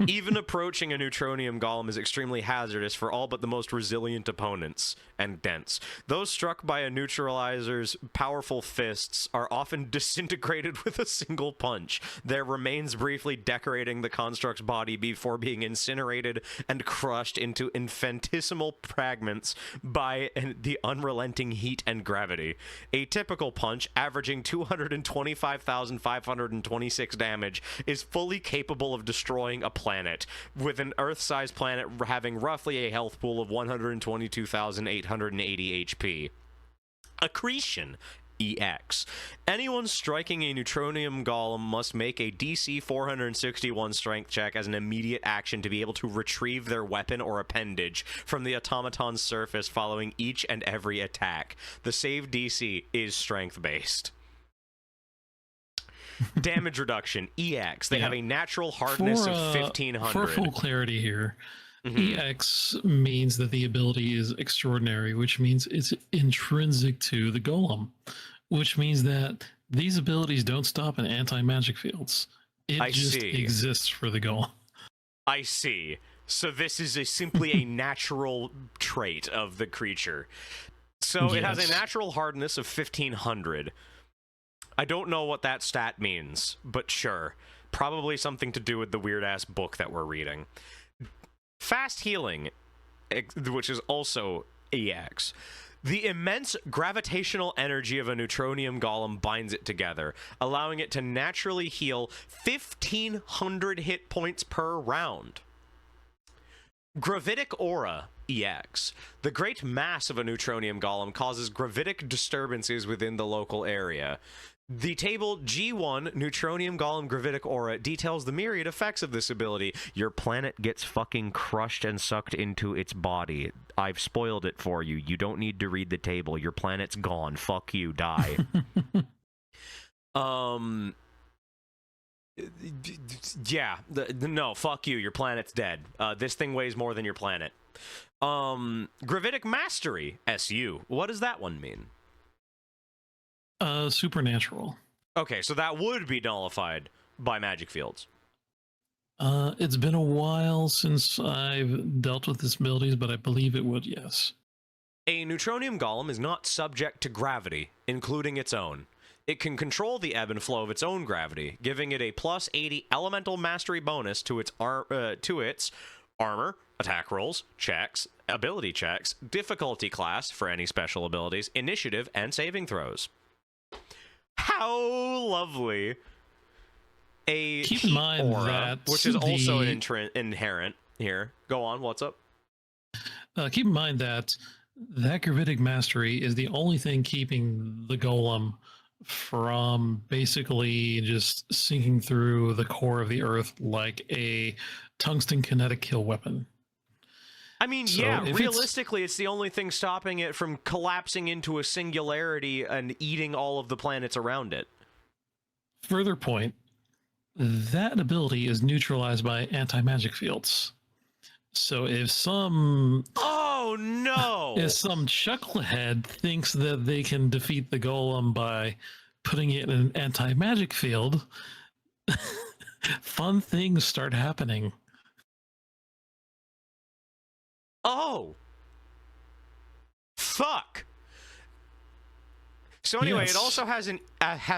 Even approaching a neutronium golem is extremely hazardous for all but the most resilient opponents and dense. Those struck by a neutralizer's powerful fists are often disintegrated with a single punch, their remains briefly decorating the construct's body before being incinerated and crushed into infinitesimal fragments by the unrelenting heat and gravity. A typical punch, averaging 225,526 damage, is fully capable of destroying a planet, with an Earth-sized planet having roughly a health pool of 122,880 HP. Accretion. EX. Anyone striking a neutronium golem must make a DC 461 strength check as an immediate action to be able to retrieve their weapon or appendage from the automaton's surface following each and every attack. The save DC is strength-based. Damage reduction, EX. They have a natural hardness of 1,500. For full clarity here, EX means that the ability is extraordinary, which means it's intrinsic to the golem, which means that these abilities don't stop in anti-magic fields. It exists for the golem. I see. So this is simply a natural trait of the creature. So it has a natural hardness of 1,500. I don't know what that stat means, but sure. Probably something to do with the weird-ass book that we're reading. Fast healing, which is also EX. The immense gravitational energy of a neutronium golem binds it together, allowing it to naturally heal 1,500 hit points per round. Gravitic Aura, EX. The great mass of a neutronium golem causes gravitic disturbances within the local area. The table G1 Neutronium Golem Gravitic Aura details the myriad effects of this ability. Your planet gets fucking crushed and sucked into its body. I've spoiled it for you. You don't need to read the table. Your planet's gone. Fuck you. Die. Yeah. No, fuck you. Your planet's dead. This thing weighs more than your planet. Gravitic Mastery, SU. What does that one mean? Supernatural. Okay, so that would be nullified by magic fields. It's been a while since I've dealt with this abilities, but I believe it would, yes. A neutronium golem is not subject to gravity, including its own. It can control the ebb and flow of its own gravity, giving it a plus 80 elemental mastery bonus to its armor, attack rolls, checks, ability checks, difficulty class for any special abilities, initiative, and saving throws. How lovely. A Keep in mind aura, that which is also an inherent here. Go on, what's up? Keep in mind that gravitic mastery is the only thing keeping the golem from basically just sinking through the core of the earth like a tungsten kinetic kill weapon. I mean, So yeah, if realistically, it's the only thing stopping it from collapsing into a singularity and eating all of the planets around it. Further point, that ability is neutralized by anti-magic fields. So if some Oh no! if some chucklehead thinks that they can defeat the golem by putting it in an anti-magic field, fun things start happening. Oh! Fuck! So anyway, Yes. it also has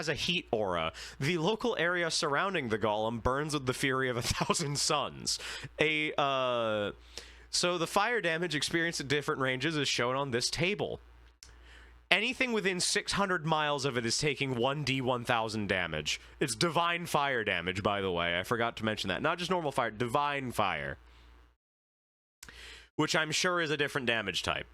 a heat aura. The local area surrounding the golem burns with the fury of 1,000 suns. So the fire damage experienced at different ranges is shown on this table. Anything within 600 miles of it is taking 1d1000 damage. It's divine fire damage, by the way. I forgot to mention that. Not just normal fire, divine fire. Which I'm sure is a different damage type.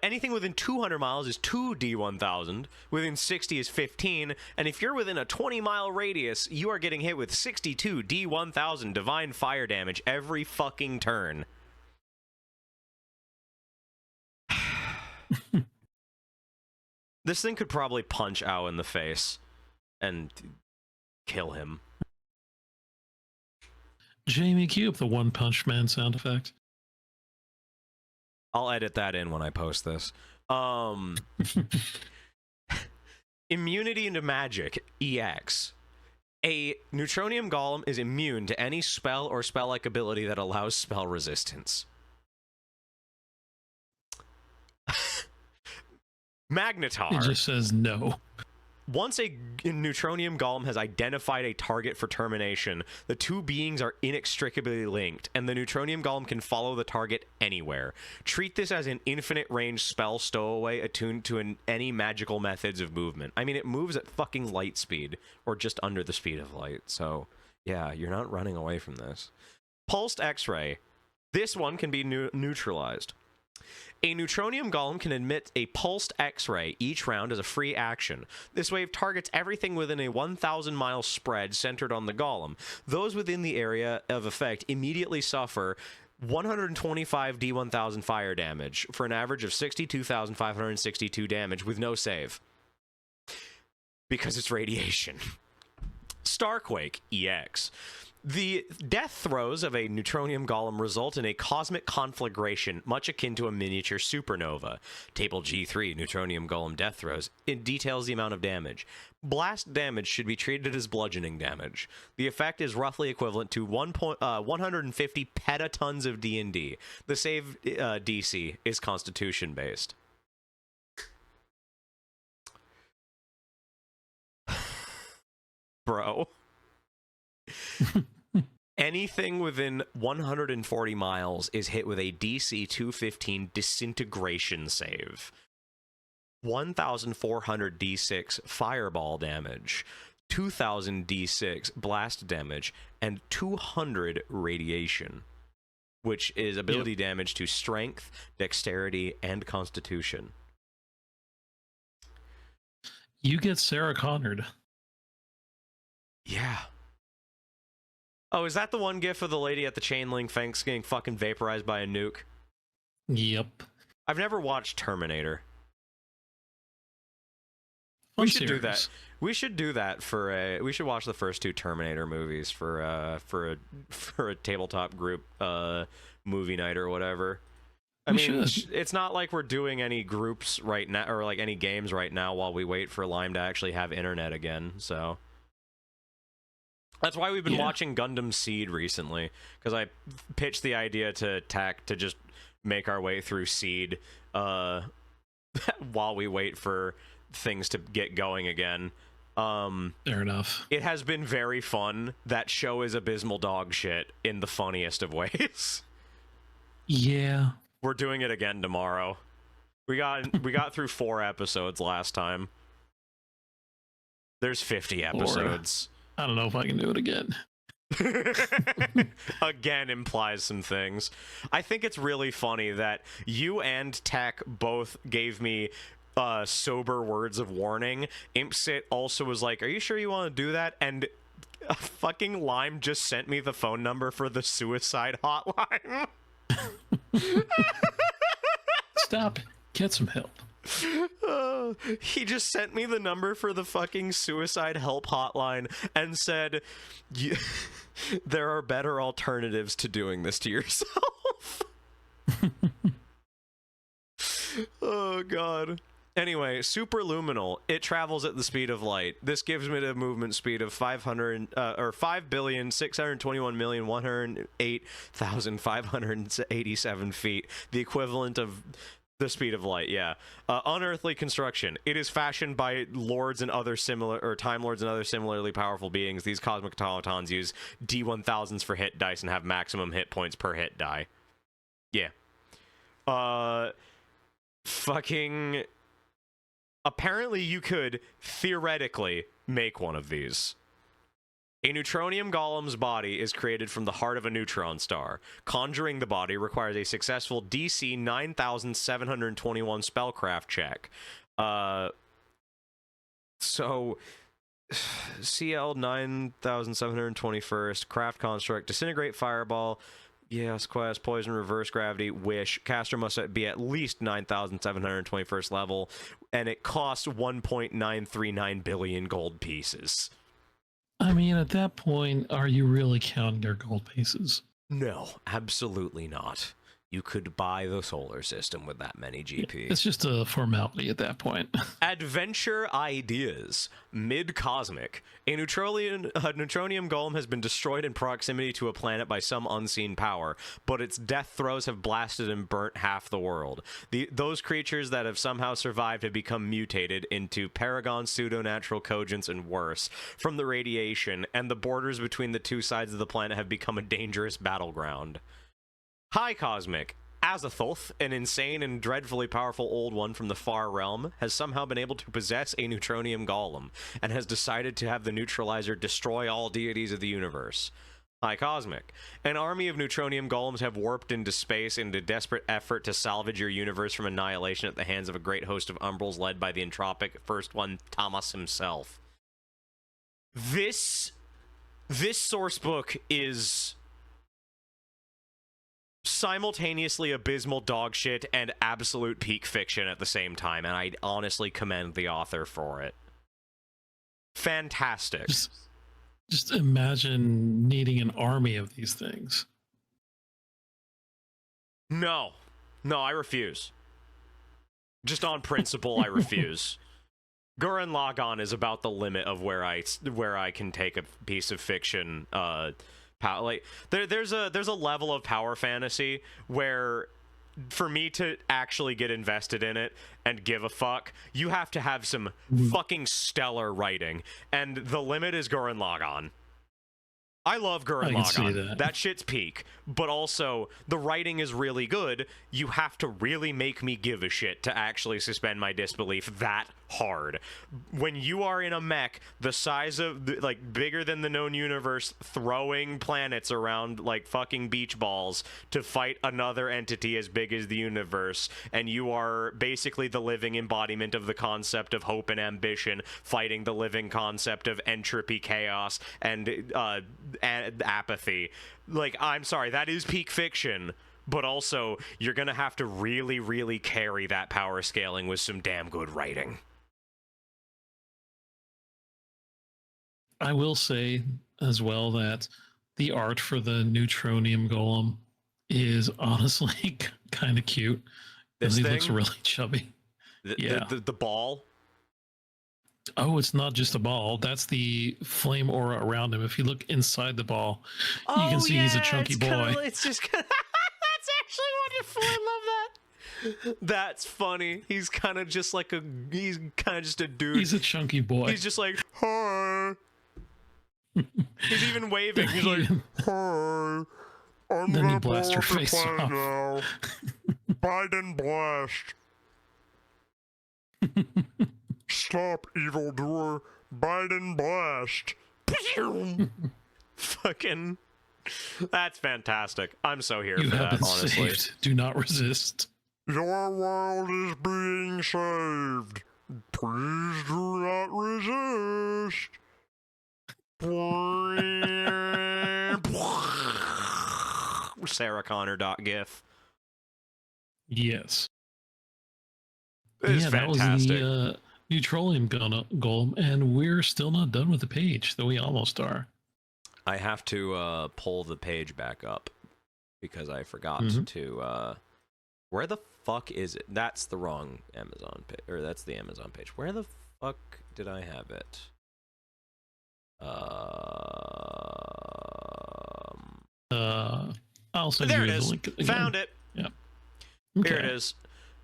Anything within 200 miles is 2d1000, within 60 is 15, and if you're within a 20-mile radius, you are getting hit with 62 d1000 divine fire damage every fucking turn. This thing could probably punch Ao in the face and kill him. Jamie, cue up the One Punch Man sound effect. I'll edit that in when I post this. Immunity to magic, EX. A neutronium golem is immune to any spell or spell-like ability that allows spell resistance. Magnetar. It just says no. Once a neutronium golem has identified a target for termination, the two beings are inextricably linked, and the neutronium golem can follow the target anywhere. Treat this as an infinite range spell stowaway attuned to any magical methods of movement. I mean, it moves at fucking light speed, or just under the speed of light, so yeah, you're not running away from this. Pulsed X-ray. This one can be neutralized. A neutronium golem can emit a pulsed X-ray each round as a free action. This wave targets everything within a 1,000-mile spread centered on the golem. Those within the area of effect immediately suffer 125 d1000 fire damage for an average of 62,562 damage with no save. Because it's radiation. Starquake, EX. The death throes of a neutronium golem result in a cosmic conflagration, much akin to a miniature supernova. Table G3, neutronium golem death throes. It details the amount of damage. Blast damage should be treated as bludgeoning damage. The effect is roughly equivalent to 150 petatons of D&D. The save DC is constitution-based. Bro. Anything within 140 miles is hit with a DC 215 disintegration save. 1,400 D6 fireball damage, 2,000 D6 blast damage, and 200 radiation, which is ability damage to strength, dexterity, and constitution. You get Sarah Connored. Yeah. Oh, is that the one gif of the lady at the chain link fence getting fucking vaporized by a nuke? Yep. I've never watched Terminator. Fun We should do series. that. We should do that for a. We should watch the first two Terminator movies for a tabletop group movie night or whatever. I mean, it's not like we're doing any groups right now or like any games right now while we wait for Lime to actually have internet again. So that's why we've been watching Gundam Seed recently, because I pitched the idea to TAC to just make our way through Seed while we wait for things to get going again. Fair enough. It has been very fun. That show is abysmal dog shit in the funniest of ways. Yeah. We're doing it again tomorrow. We got through 4 episodes last time. There's 50 episodes. I don't know if I can do it again. Again implies some things. I think it's really funny that you and Tech both gave me sober words of warning. Impsit also was like, are you sure you want to do that? And fucking Lime just sent me the phone number for the suicide hotline. Stop. Get some help. He just sent me the number for the fucking suicide help hotline and said, there are better alternatives to doing this to yourself. Oh, God. Anyway, superluminal. It travels at the speed of light. This gives it a movement speed of 5,621,108,587 feet, the equivalent of the speed of light. Yeah. Unearthly construction. It is fashioned by lords and other similar, or time lords and other similarly powerful beings. These cosmic automatons use D1000s for hit dice and have maximum hit points per hit die. Yeah. Fucking. Apparently, you could theoretically make one of these. A neutronium golem's body is created from the heart of a neutron star. Conjuring the body requires a successful DC 9,721 spellcraft check. So, CL 9,721st, craft construct, disintegrate fireball. Yes, quest, poison, reverse gravity, wish. Caster must be at least 9,721st level, and it costs 1.939 billion gold pieces. I mean, at that point, are you really counting your gold pieces? No, absolutely not. You could buy the solar system with that many GP. It's just a formality at that point. Adventure ideas. Mid-cosmic. A neutronium golem has been destroyed in proximity to a planet by some unseen power, but its death throes have blasted and burnt half the world. Those creatures that have somehow survived have become mutated into paragon, pseudo-natural cogents, and worse from the radiation, and the borders between the two sides of the planet have become a dangerous battleground. High Cosmic. Azathoth, an insane and dreadfully powerful old one from the far realm, has somehow been able to possess a neutronium golem, and has decided to have the neutralizer destroy all deities of the universe. High Cosmic. An army of neutronium golems have warped into space in a desperate effort to salvage your universe from annihilation at the hands of a great host of umbrals led by the entropic first one, Thomas himself. This sourcebook is simultaneously abysmal dog shit and absolute peak fiction at the same time, and I honestly commend the author for it. Fantastic. Just imagine needing an army of these things. No, I refuse. Just on principle, I refuse. Gurren Lagann is about the limit of where I can take a piece of fiction. Like there's a level of power fantasy where, for me to actually get invested in it and give a fuck, you have to have some fucking stellar writing, and the limit is Gurren Lagann. I love Gurren Lagann. That shit's peak, but also the writing is really good. You have to really make me give a shit to actually suspend my disbelief that hard. When you are in a mech the size of, like, bigger than the known universe, throwing planets around like fucking beach balls to fight another entity as big as the universe, and you are basically the living embodiment of the concept of hope and ambition, fighting the living concept of entropy, chaos, and apathy. Like, I'm sorry, that is peak fiction, but also you're gonna have to really, really carry that power scaling with some damn good writing. I will say as well that the art for the neutronium golem is honestly kind of cute. Because he looks really chubby. The ball. Oh, it's not just a ball. That's flame aura around him. If you look inside the ball, you can see he's a chunky boy. It's just that's actually wonderful. I love that. That's funny. He's kind of just a dude. He's a chunky boy. He's just like, hi. He's even waving. He's like, hi. I'm then gonna you blast blow your up the face planet off. now. Biden blast. Stop, evildoer. Biden blast. Fucking. That's fantastic. I'm so here You for have that, been honestly. saved. Do not resist. Your world is being saved. Please do not resist. Sarah Connor.gif. Yes. It is That was fantastic. the Neutralium Golem, and we're still not done with the page, though we almost are. I have to pull the page back up because I forgot to. Where the fuck is it? That's the wrong Amazon page, or that's the Amazon page. Where the fuck did I have it? I'll send There you it the is. link again. Found it. Yeah. Here it is.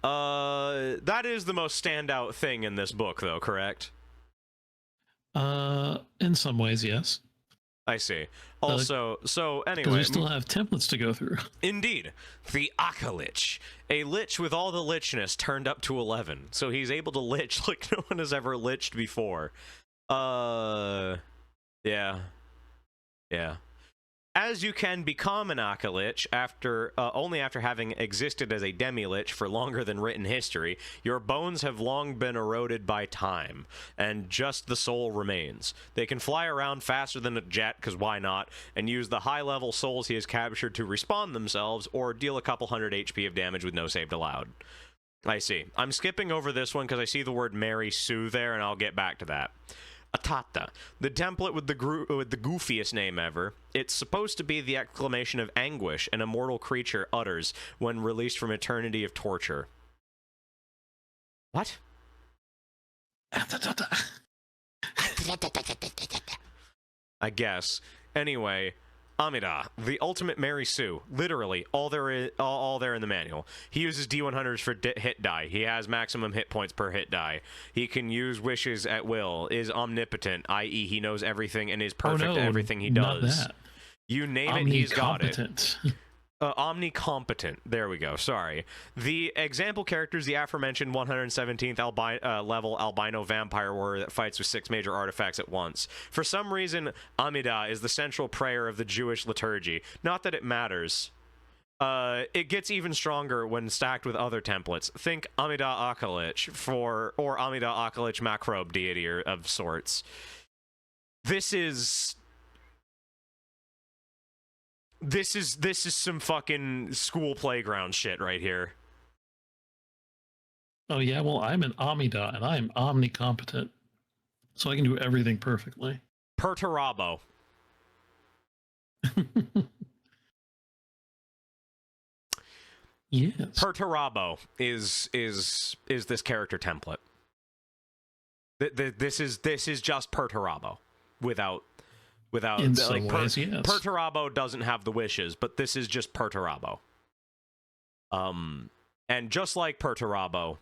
That is the most standout thing in this book, though, correct? In some ways, yes. I see. Also, so Because anyway, we still have templates to go through. indeed, the Aka-Lich, a lich with all the lichness turned up to 11, so he's able to lich like no one has ever liched before. Yeah. As you can become an Aka-Lich only after having existed as a demi-lich for longer than written history, your bones have long been eroded by time, and just the soul remains. They can fly around faster than a jet, because why not, and use the high-level souls he has captured to respawn themselves, or deal a couple hundred HP of damage with no saved allowed. I see. I'm skipping over this one because I see the word Mary Sue there, and I'll get back to that. Atata, the template with the goofiest name ever. It's supposed to be the exclamation of anguish an immortal creature utters when released from eternity of torture. What? I guess. Anyway, Amida, the ultimate Mary Sue. Literally, all there in the manual. He uses D100s for hit die. He has maximum hit points per hit die. He can use wishes at will, is omnipotent, i.e. he knows everything and is perfect at everything he does. Not that. You name it, he's got it. Omnicompetent. There we go. Sorry. The example character is the aforementioned 117th level albino vampire warrior that fights with 6 major artifacts at once. For some reason, Amida is the central prayer of the Jewish liturgy. Not that it matters. It gets even stronger when stacked with other templates. Think Amida Aka-Lich or Amida Aka-Lich macrobe deity of sorts. This is some fucking school playground shit right here. Oh yeah, well I'm an Amida and I'm omnicompetent, so I can do everything perfectly. Perturabo. Yes. Perturabo is this character template. This is just Perturabo without in some ways, yes. Perturabo doesn't have the wishes, but this is just Perturabo. And just like Perturabo,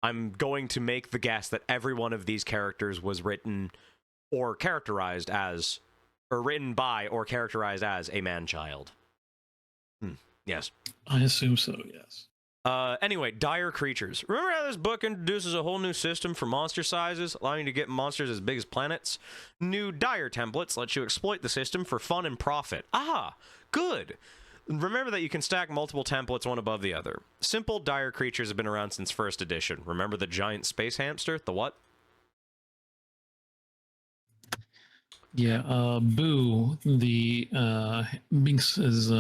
I'm going to make the guess that every one of these characters was written or characterized as, or written by or characterized as a man-child. Yes. I assume so, yes. Anyway, dire creatures. Remember how this book introduces a whole new system for monster sizes, allowing you to get monsters as big as planets? New dire templates let you exploit the system for fun and profit. Ah, good. Remember that you can stack multiple templates one above the other. Simple dire creatures have been around since first edition. Remember the giant space hamster? The what? Yeah, Boo, the Minx's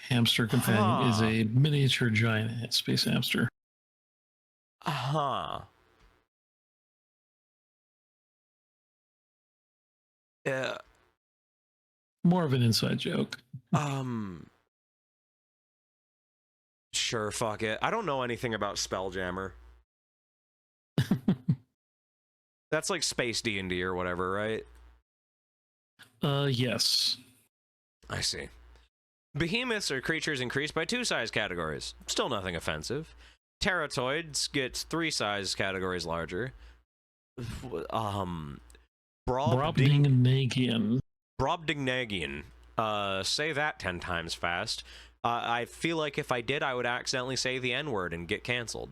hamster companion, is a miniature giant space hamster. More of an inside joke. Sure, fuck it. I don't know anything about Spelljammer. That's like Space D&D or whatever, right? Yes. I see. Behemoths are creatures increased by 2 size categories. Still nothing offensive. Terratoids gets 3 size categories larger. Brobdingnagian. Brobdingnagian. Say that 10 times fast. I feel like if I did, I would accidentally say the N-word and get canceled.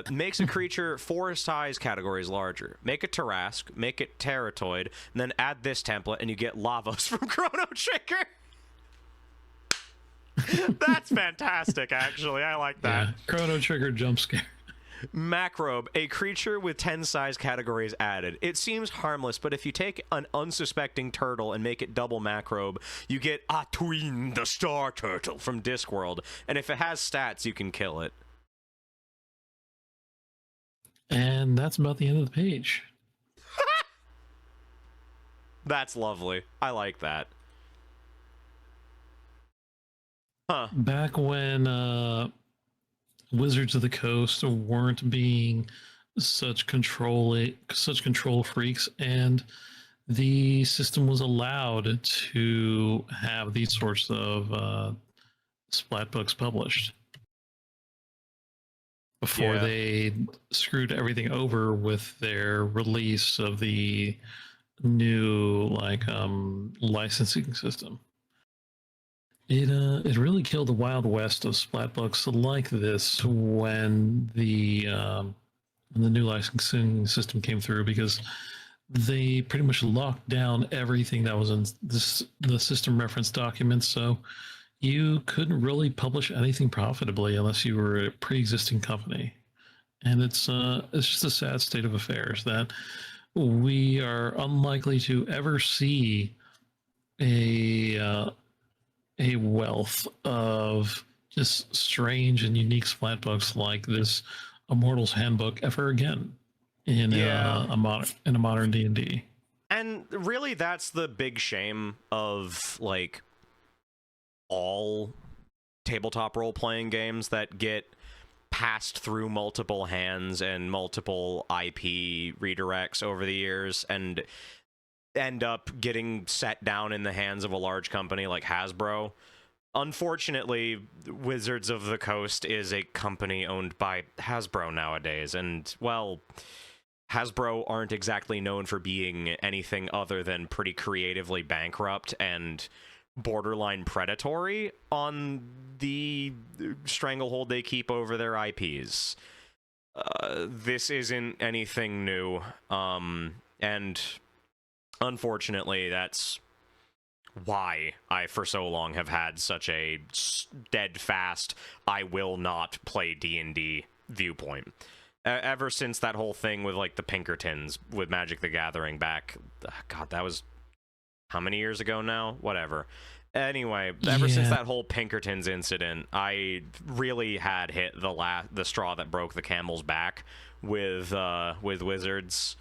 Makes a creature 4 size categories larger. Make a Tarrasque, make it Terratoid, and then add this template, and you get Lavos from Chrono Trigger. That's fantastic, actually. I like that. Yeah. Chrono Trigger jump scare. Macrobe, a creature with 10 size categories added. It seems harmless, but if you take an unsuspecting turtle and make it double macrobe, you get Atuin, the star turtle from Discworld, and if it has stats, you can kill it. And that's about the end of the page. That's lovely. I like that. Huh. Back when Wizards of the Coast weren't being such control freaks, and the system was allowed to have these sorts of splat books published before they screwed everything over with their release of the new licensing system. It really killed the Wild West of splat books like this when the new licensing system came through, because they pretty much locked down everything that was in the system reference documents. So you couldn't really publish anything profitably unless you were a pre-existing company, and it's just a sad state of affairs that we are unlikely to ever see a wealth of just strange and unique splat books like this Immortal's Handbook ever again in a modern D&D. And really, that's the big shame of like all tabletop role-playing games that get passed through multiple hands and multiple IP redirects over the years and end up getting set down in the hands of a large company like Hasbro. Unfortunately, Wizards of the Coast is a company owned by Hasbro nowadays, and, well, Hasbro aren't exactly known for being anything other than pretty creatively bankrupt and borderline predatory on the stranglehold they keep over their IPs. This isn't anything new, and unfortunately, that's why I, for so long, have had such a steadfast, I will not play D&D viewpoint. Ever since that whole thing with, like, the Pinkertons with Magic the Gathering back, God, that was how many years ago now? Whatever. Anyway, ever since that whole Pinkertons incident, I really had hit the straw that broke the camel's back with Wizards.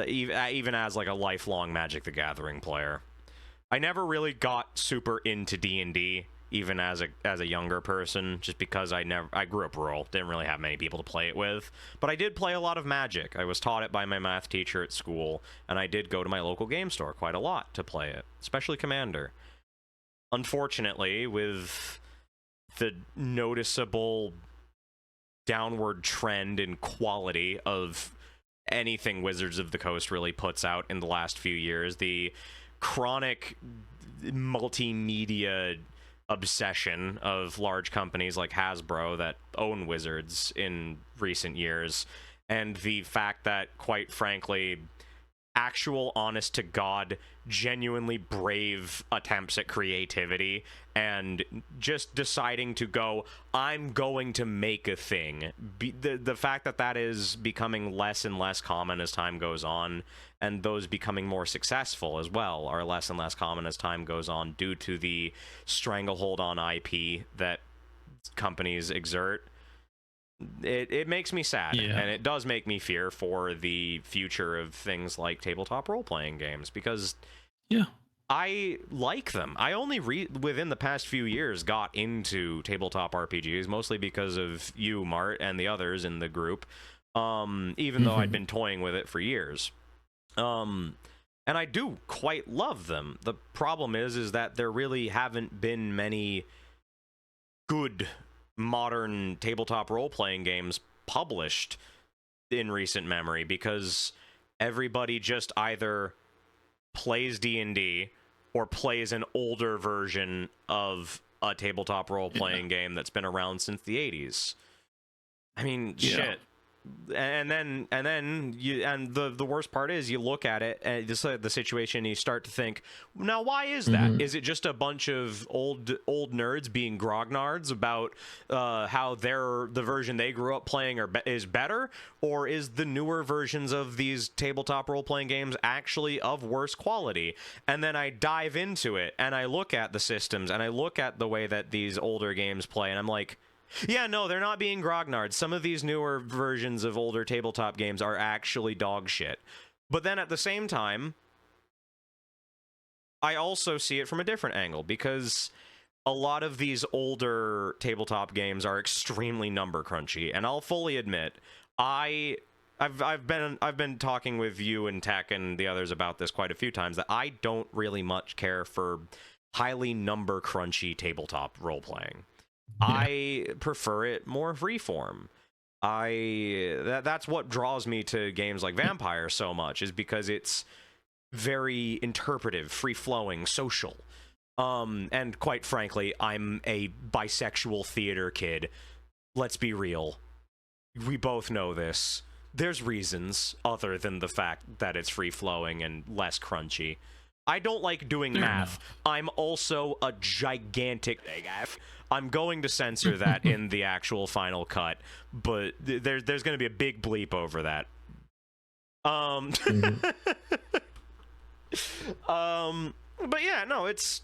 Even as like a lifelong Magic the Gathering player, I never really got super into D&D, even as a younger person, just because I grew up rural, didn't really have many people to play it with. But I did play a lot of Magic. I was taught it by my math teacher at school, and I did go to my local game store quite a lot to play it, especially Commander. Unfortunately, with the noticeable downward trend in quality of anything Wizards of the Coast really puts out in the last few years, the chronic multimedia obsession of large companies like Hasbro that own Wizards in recent years, and the fact that, quite frankly, actual honest-to-God, genuinely brave attempts at creativity and just deciding to go, I'm going to make a thing. The fact that that is becoming less and less common as time goes on, and those becoming more successful as well are less and less common as time goes on due to the stranglehold on IP that companies exert. It makes me sad, and it does make me fear for the future of things like tabletop role-playing games, because I like them. I only within the past few years got into tabletop RPGs, mostly because of you, Mart, and the others in the group, even though I'd been toying with it for years. and I do quite love them. The problem is that there really haven't been many good modern tabletop role-playing games published in recent memory, because everybody just either plays D&D or plays an older version of a tabletop role-playing game that's been around since the 80s. I mean, shit. And then the worst part is you look at it and the situation, and you start to think, now why is that? Is it just a bunch of old nerds being grognards about how the version they grew up playing is better, or is the newer versions of these tabletop role-playing games actually of worse quality? And then I dive into it and I look at the systems and I look at the way that these older games play, and I'm like, yeah, no, they're not being grognards. Some of these newer versions of older tabletop games are actually dog shit. But then at the same time, I also see it from a different angle, because a lot of these older tabletop games are extremely number crunchy, and I'll fully admit, I've been talking with you and Tech and the others about this quite a few times, that I don't really much care for highly number crunchy tabletop role playing. Yeah. I prefer it more freeform. That's what draws me to games like Vampire so much, is because it's very interpretive, free-flowing, social. And quite frankly, I'm a bisexual theater kid. Let's be real. We both know this. There's reasons other than the fact that it's free-flowing and less crunchy. I don't like doing math. I'm also a gigantic... I'm going to censor that in the actual final cut, but there's going to be a big bleep over that. But yeah, no, it's...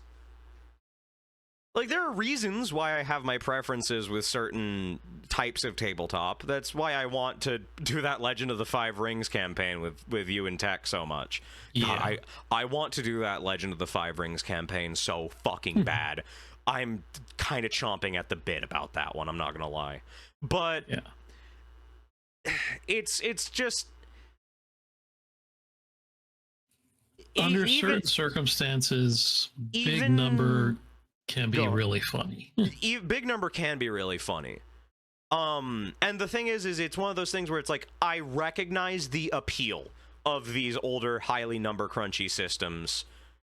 like, there are reasons why I have my preferences with certain types of tabletop. That's why I want to do that Legend of the Five Rings campaign with you and Tech so much. Yeah. God, I want to do that Legend of the Five Rings campaign so fucking bad. I'm kind of chomping at the bit about that one, I'm not gonna lie. But yeah, it's just... under certain circumstances, big number can be really funny. Big number can be really funny. And the thing is it's one of those things where it's like, I recognize the appeal of these older, highly number crunchy systems,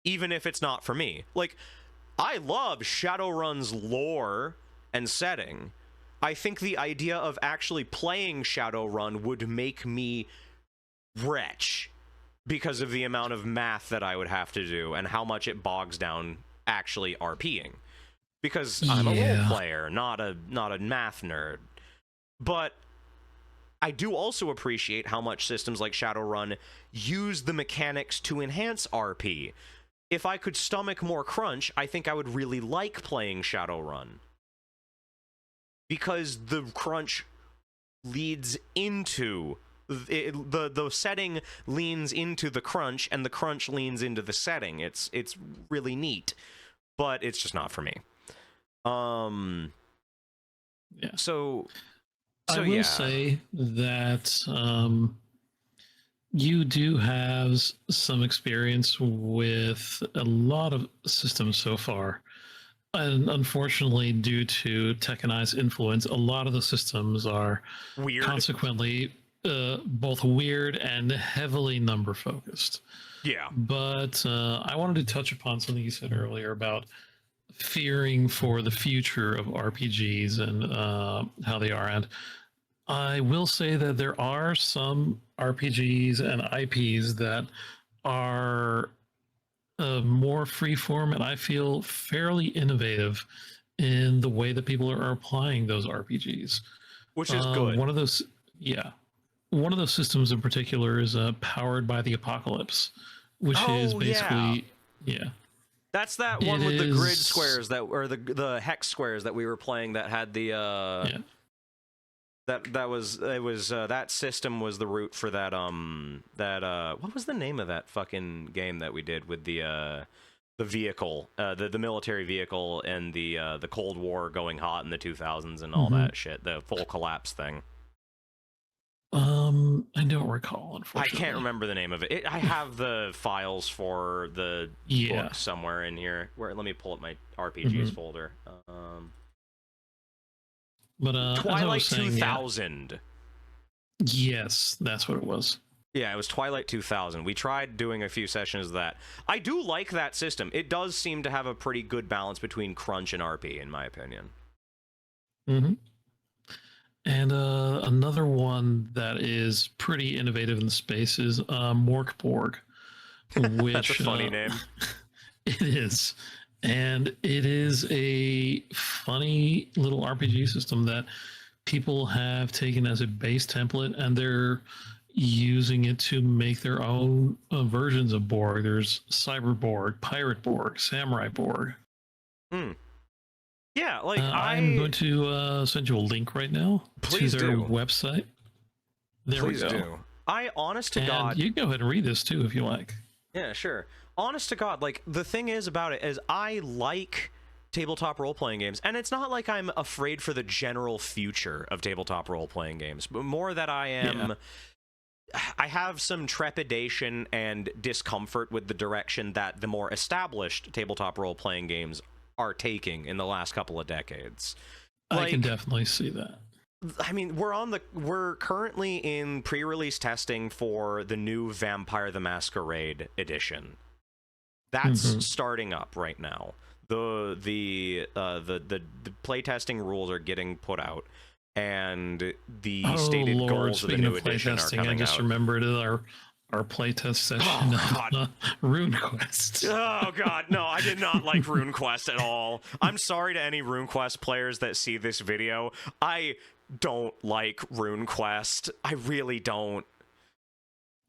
even if it's not for me. Like, I love Shadowrun's lore and setting. I think the idea of actually playing Shadowrun would make me wretch because of the amount of math that I would have to do and how much it bogs down actually RPing. Because I'm a role player, not a math nerd. But I do also appreciate how much systems like Shadowrun use the mechanics to enhance RP. If I could stomach more crunch, I think I would really like playing Shadowrun. Because the crunch leads into... the setting leans into the crunch, and the crunch leans into the setting. It's really neat. But it's just not for me. Yeah. So I will say that you do have some experience with a lot of systems so far. And unfortunately, due to Tech and I's influence, a lot of the systems are weird. Consequently, both weird and heavily number focused. Yeah. But I wanted to touch upon something you said earlier about fearing for the future of RPGs and how they are. And I will say that there are some RPGs and IPs that are more freeform, and I feel fairly innovative in the way that people are applying those RPGs. Which is good. One of those systems in particular is Powered by the Apocalypse, which is basically That's that one with the grid squares or the hex squares that we were playing that had the that system was the root for that what was the name of that fucking game that we did with the vehicle, the military vehicle, and the Cold War going hot in the 2000s and all that shit, the full collapse thing. I don't recall, I unfortunately. can't remember the name of it. I have the files for the book somewhere in here. Let me pull up my RPGs folder. But Twilight saying, 2000. Yes, that's what it was. Yeah, it was Twilight 2000. We tried doing a few sessions of that. I do like that system. It does seem to have a pretty good balance between crunch and RP, in my opinion. Mm-hmm. And another one that is pretty innovative in the space is Morkborg, which that's a funny name. It is, and it is a funny little RPG system that people have taken as a base template, and they're using it to make their own versions of Borg. There's Cyberborg, Pirate Borg, Samurai Borg. Yeah, like I'm going to send you a link right now to their website. There we go. Do. Honest to God, you can go ahead and read this too if you like. Yeah, sure. Honest to God, like the thing is about it is I like tabletop role-playing games, and it's not like I'm afraid for the general future of tabletop role-playing games, but more that I am. I have some trepidation and discomfort with the direction that the more established tabletop role-playing games are taking in the last couple of decades. I can definitely see that. I mean, we're currently in pre-release testing for the new Vampire the Masquerade edition. That's starting up right now. The playtesting rules are getting put out, and the stated goals of the new edition are coming out. I just remembered our playtest session of RuneQuest. Oh God, no, I did not like RuneQuest at all. I'm sorry to any RuneQuest players that see this video. I don't like RuneQuest. I really don't.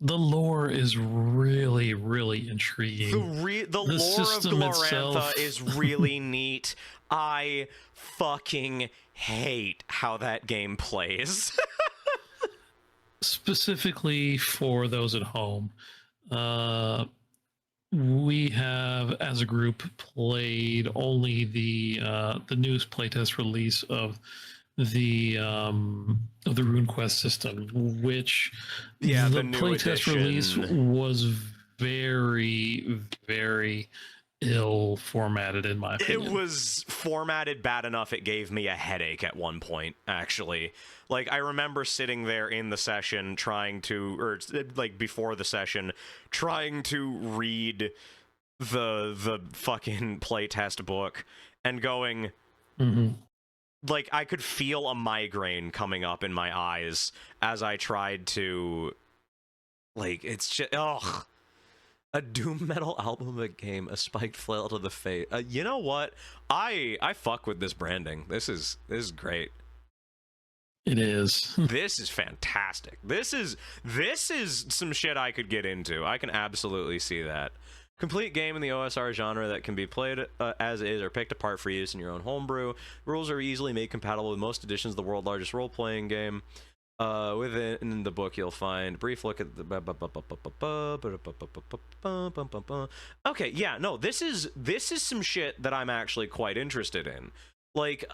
The lore is really, really intriguing. The lore of Glorantha is really neat. I fucking hate how that game plays. Specifically for those at home, we have, as a group, played only the newest playtest release of the RuneQuest system, which the playtest release was very, very ill formatted, in my opinion. It was formatted bad enough it gave me a headache at one point, actually. Like, I remember sitting there in the session before the session, trying to read the fucking playtest book and going, like, I could feel a migraine coming up in my eyes as I tried to, like, it's just, ugh. A doom metal album of a game, a spiked flail to the face. You know what? I fuck with this branding. This is great. It is. This is fantastic. This is some shit I could get into. I can absolutely see that. Complete game in the OSR genre that can be played as is or picked apart for use in your own homebrew. Rules are easily made compatible with most editions of the world's largest role-playing game. Within the book you'll find a brief look at the okay, yeah, no, this is some shit that I'm actually quite interested in. Like,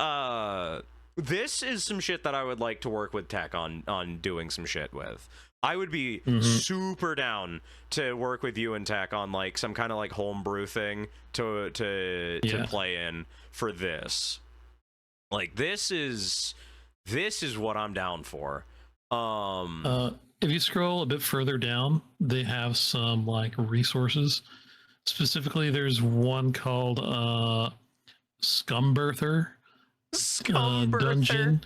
this is some shit that I would like to work with tech on doing some shit with. I would be super down to work with you and tech on like some kind of like homebrew thing to play in for this. Like, this is what I'm down for. If you scroll a bit further down, they have some like resources. Specifically, there's one called Scumbirther Dungeon,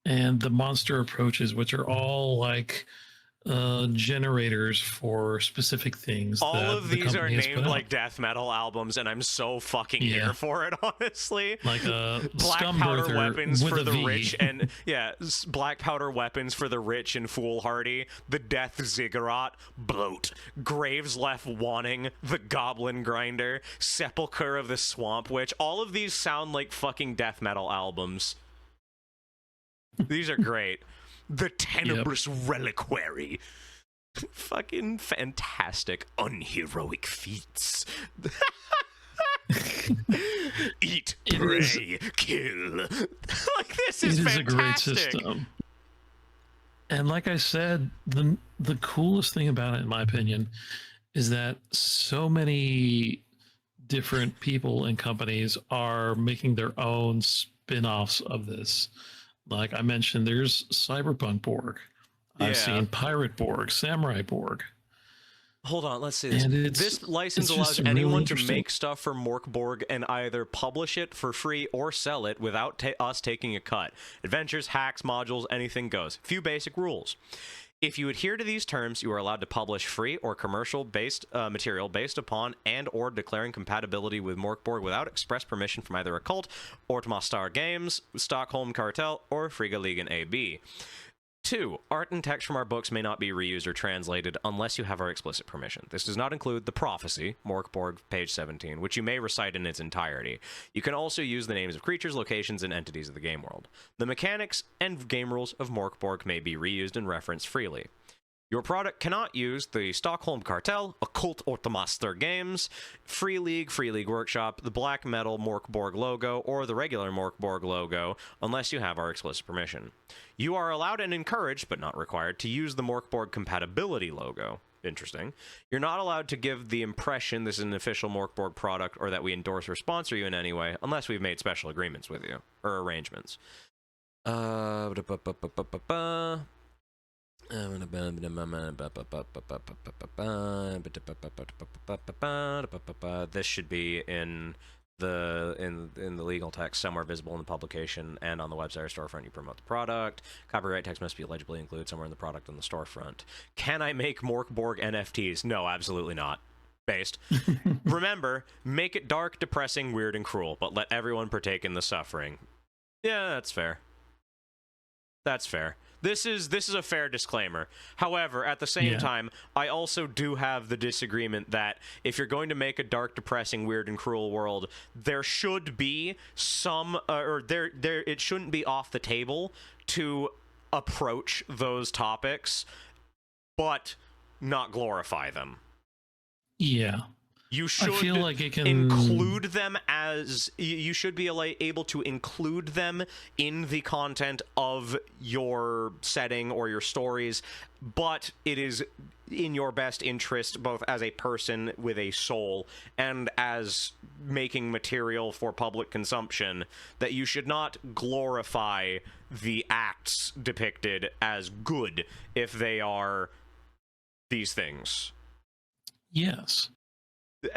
and the monster approaches, which are all like generators for specific things. All of these are named like death metal albums, and I'm so fucking here for it, honestly. Like black powder weapons for the rich, and black powder weapons for the rich and foolhardy. The death ziggurat, bloat, graves left wanting, the goblin grinder, sepulcher of the swamp witch. All of these sound like fucking death metal albums. These are great. The Tenebrous Reliquary. Fucking fantastic. Unheroic feats. Eat, pray, kill. Like, this is fantastic. A great system. And like I said, the coolest thing about it, in my opinion, is that so many different people and companies are making their own spin-offs of this. Like I mentioned, there's Cyberpunk Borg. I've Yeah. seen Pirate Borg, Samurai Borg. Hold on, let's see this. And This license allows really anyone to interesting. make stuff for Morkborg and either publish it for free or sell it without us taking a cut. Adventures, hacks, modules, anything goes. Few basic rules. If you adhere to these terms, you are allowed to publish free or commercial-based material based upon and or declaring compatibility with Morkborg without express permission from either Occult, Ortmastar Games, Stockholm Cartel, or Friga Ligan AB. 2. Art and text from our books may not be reused or translated unless you have our explicit permission. This does not include The Prophecy, Morkborg, page 17, which you may recite in its entirety. You can also use the names of creatures, locations, and entities of the game world. The mechanics and game rules of Morkborg may be reused and referenced freely. Your product cannot use the Stockholm Cartel, Occult Ortmaster Games, Free League Workshop, the Black Metal Morkborg logo, or the regular Morkborg logo unless you have our explicit permission. You are allowed and encouraged, but not required, to use the Morkborg compatibility logo. Interesting. You're not allowed to give the impression this is an official Morkborg product or that we endorse or sponsor you in any way unless we've made special agreements with you, or arrangements. This should be in the legal text somewhere visible in the publication and on the website or storefront you promote the product. Copyright text must be legibly included somewhere in the product on the storefront. Can I make Morkborg NFTs? No, absolutely not. Based. Remember, make it dark, depressing, weird, and cruel, but let everyone partake in the suffering. Yeah, that's fair. That's fair. This is a fair disclaimer. However, at the same time, I also do have the disagreement that if you're going to make a dark, depressing, weird, and cruel world, there should be some, it shouldn't be off the table to approach those topics, but not glorify them. Yeah. You should I feel like it can include them as you should be able to include them in the content of your setting or your stories, but it is in your best interest, both as a person with a soul and as making material for public consumption, that you should not glorify the acts depicted as good if they are these things. Yes.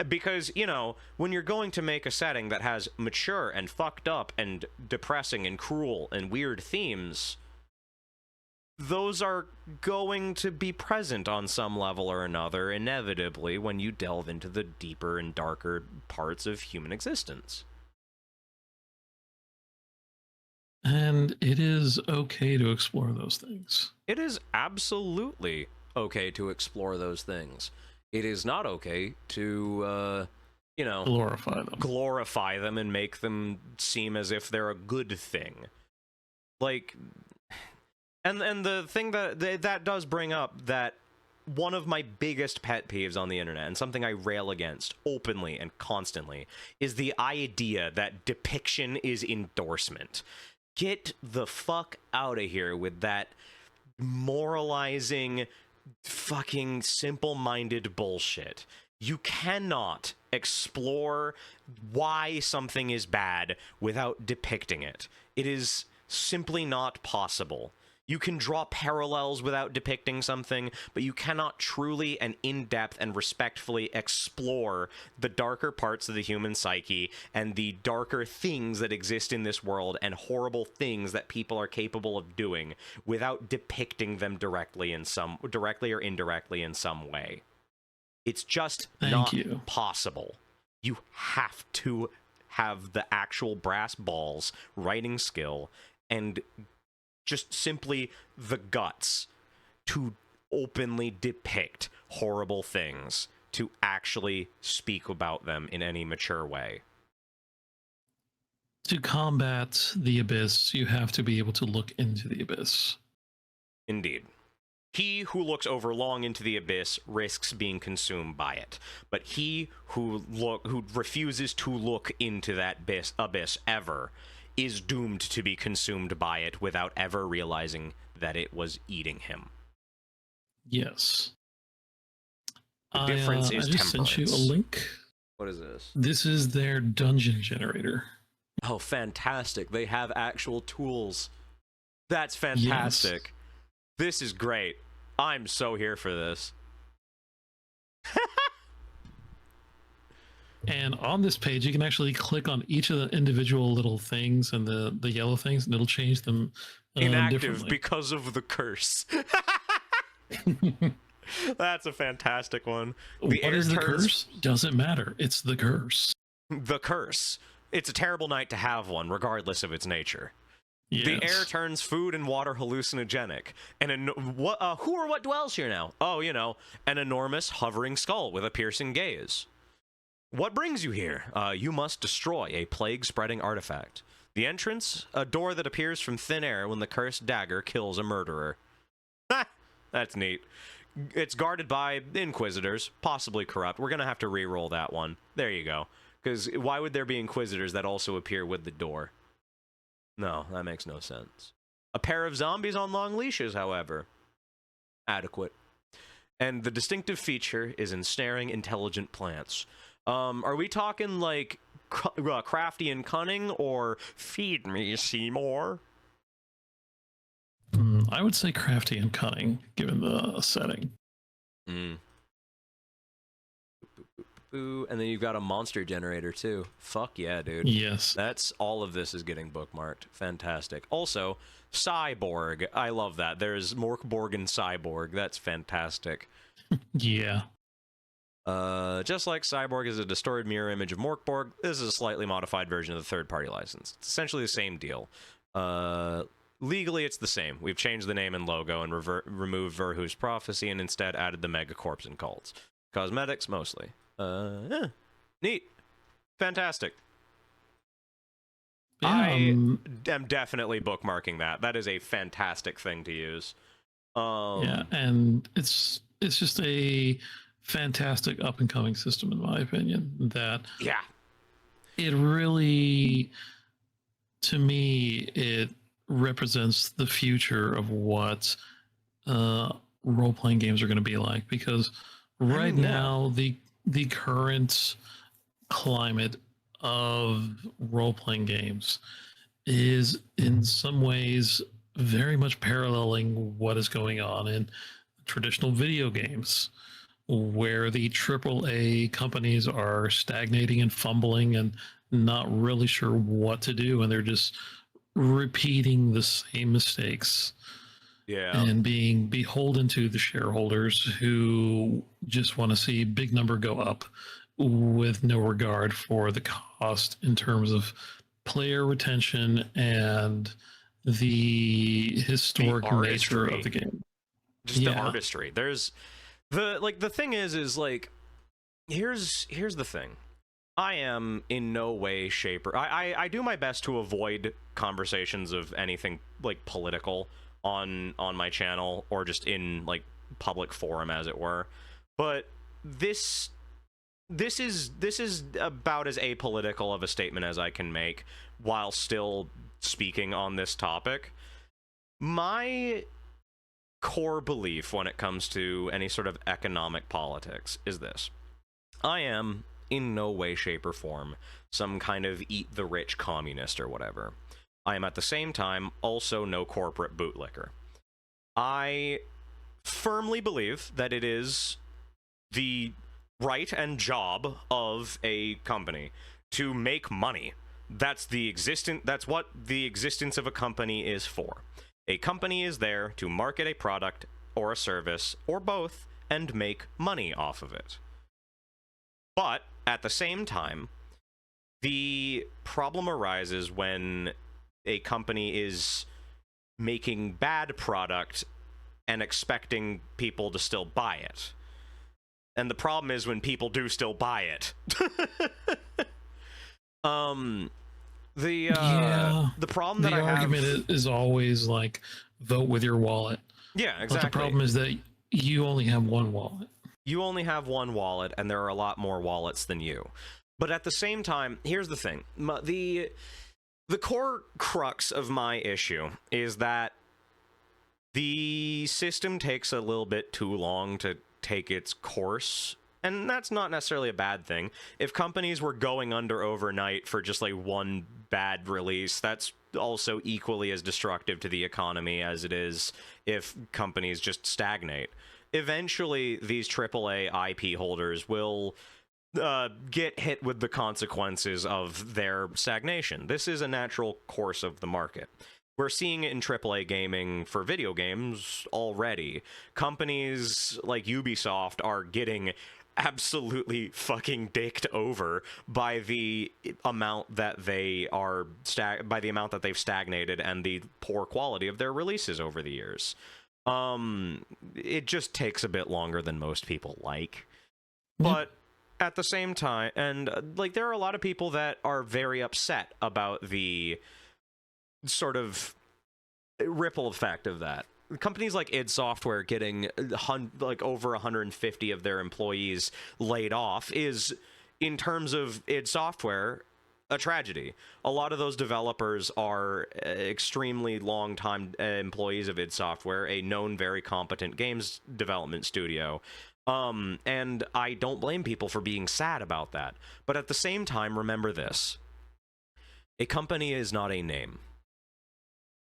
Because, you know, when you're going to make a setting that has mature and fucked up and depressing and cruel and weird themes, those are going to be present on some level or another, inevitably, when you delve into the deeper and darker parts of human existence. And it is okay to explore those things. It is absolutely okay to explore those things. It is not okay to, glorify them and make them seem as if they're a good thing. Like, and the thing that does bring up that one of my biggest pet peeves on the internet, and something I rail against openly and constantly, is the idea that depiction is endorsement. Get the fuck out of here with that moralizing, fucking simple-minded bullshit. You cannot explore why something is bad without depicting it. It is simply not possible. You can draw parallels without depicting something, but you cannot truly and in-depth and respectfully explore the darker parts of the human psyche and the darker things that exist in this world and horrible things that people are capable of doing without depicting them directly or indirectly in some way. It's just not possible. You have to have the actual brass balls, writing skill, and just simply the guts to openly depict horrible things, to actually speak about them in any mature way. To combat the abyss, you have to be able to look into the abyss. Indeed. He who looks over long into the abyss risks being consumed by it. But he who refuses to look into that abyss ever is doomed to be consumed by it without ever realizing that it was eating him. Yes. The difference is I just temperance. sent you a link. What is this? This is their dungeon generator. Oh, fantastic. They have actual tools. That's fantastic. Yes. This is great. I'm so here for this. And on this page, you can actually click on each of the individual little things and the yellow things, and it'll change them Inactive because of the curse. That's a fantastic one. What is the curse? Doesn't matter. It's the curse. The curse. It's a terrible night to have one, regardless of its nature. Yes. The air turns food and water hallucinogenic. And who or what dwells here now? Oh, you know, an enormous hovering skull with a piercing gaze. What brings you here? You must destroy a plague-spreading artifact. The entrance, a door that appears from thin air when the cursed dagger kills a murderer. Ha! That's neat. It's guarded by inquisitors, possibly corrupt. We're going to have to re-roll that one. There you go. Because why would there be inquisitors that also appear with the door? No, that makes no sense. A pair of zombies on long leashes, however. Adequate. And the distinctive feature is ensnaring intelligent plants. Are we talking like crafty and cunning, or feed me, Seymour? I would say crafty and cunning, given the setting. And then you've got a monster generator, too. Fuck yeah, dude. Yes. That's all of this is getting bookmarked. Fantastic. Also, Cyborg. I love that. There's Morkborg and Cyborg. That's fantastic. Yeah. Just like Cyborg is a distorted mirror image of Morkborg, this is a slightly modified version of the third-party license. It's essentially the same deal. Legally, it's the same. We've changed the name and logo and removed Verhu's prophecy and instead added the megacorps and cults. Cosmetics, mostly. Yeah. Neat. Fantastic. Yeah, I am definitely bookmarking that. That is a fantastic thing to use. Yeah, and it's just a fantastic up-and-coming system, in my opinion, that yeah, it really, to me, it represents the future of what role-playing games are going to be like, because right now the current climate of role-playing games is in some ways very much paralleling what is going on in traditional video games, where the AAA companies are stagnating and fumbling and not really sure what to do, and they're just repeating the same mistakes. Yeah. And being beholden to the shareholders who just want to see big number go up with no regard for the cost in terms of player retention and the historic nature of the game. Just the artistry. There's the thing is like, here's the thing. I am in no way, shape, or I do my best to avoid conversations of anything like political on my channel or just in like public forum, as it were. But this is about as apolitical of a statement as I can make while still speaking on this topic. My core belief when it comes to any sort of economic politics is this: I am in no way, shape, or form some kind of eat the rich communist or whatever. I am at the same time also no corporate bootlicker. I firmly believe that it is the right and job of a company to make money. That's what the existence of a company is for. A company is there to market a product or a service or both and make money off of it. But at the same time, the problem arises when a company is making bad product and expecting people to still buy it. And the problem is when people do still buy it. The problem that I have... The argument is always like, vote with your wallet. Yeah, exactly. But the problem is that you only have one wallet. You only have one wallet, and there are a lot more wallets than you. But at the same time, here's the thing. The core crux of my issue is that the system takes a little bit too long to take its course, and that's not necessarily a bad thing. If companies were going under overnight for just like one bad release, that's also equally as destructive to the economy as it is if companies just stagnate. Eventually, these AAA IP holders will get hit with the consequences of their stagnation. This is a natural course of the market. We're seeing it in AAA gaming for video games already. Companies like Ubisoft are getting absolutely fucking dicked over by the amount that they are by the amount that they've stagnated and the poor quality of their releases over the years. It just takes a bit longer than most people like. But at the same time, and like there are a lot of people that are very upset about the sort of ripple effect of that. Companies like id Software getting like over 150 of their employees laid off is, in terms of id Software, a tragedy. A lot of those developers are extremely long-time employees of id Software, a known, very competent games development studio. And I don't blame people for being sad about that. But at the same time, remember this. A company is not a name.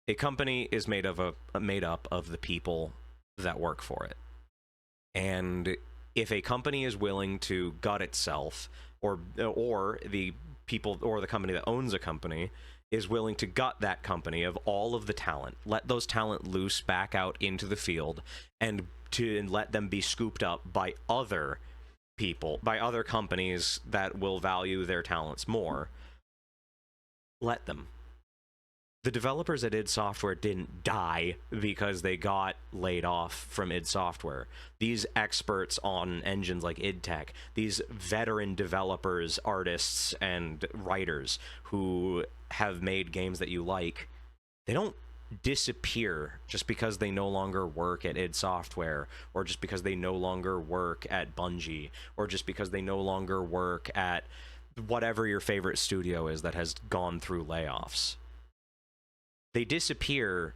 A company is made up of the people that work for it. And if a company is willing to gut itself, or the people or the company that owns a company is willing to gut that company of all of the talent, let those talent loose back out into the field, and let them be scooped up by other people, by other companies that will value their talents more, let them. The developers at id Software didn't die because they got laid off from id Software. These experts on engines like id Tech, these veteran developers, artists, and writers who have made games that you like, they don't disappear just because they no longer work at id Software, or just because they no longer work at Bungie, or just because they no longer work at whatever your favorite studio is that has gone through layoffs. They disappear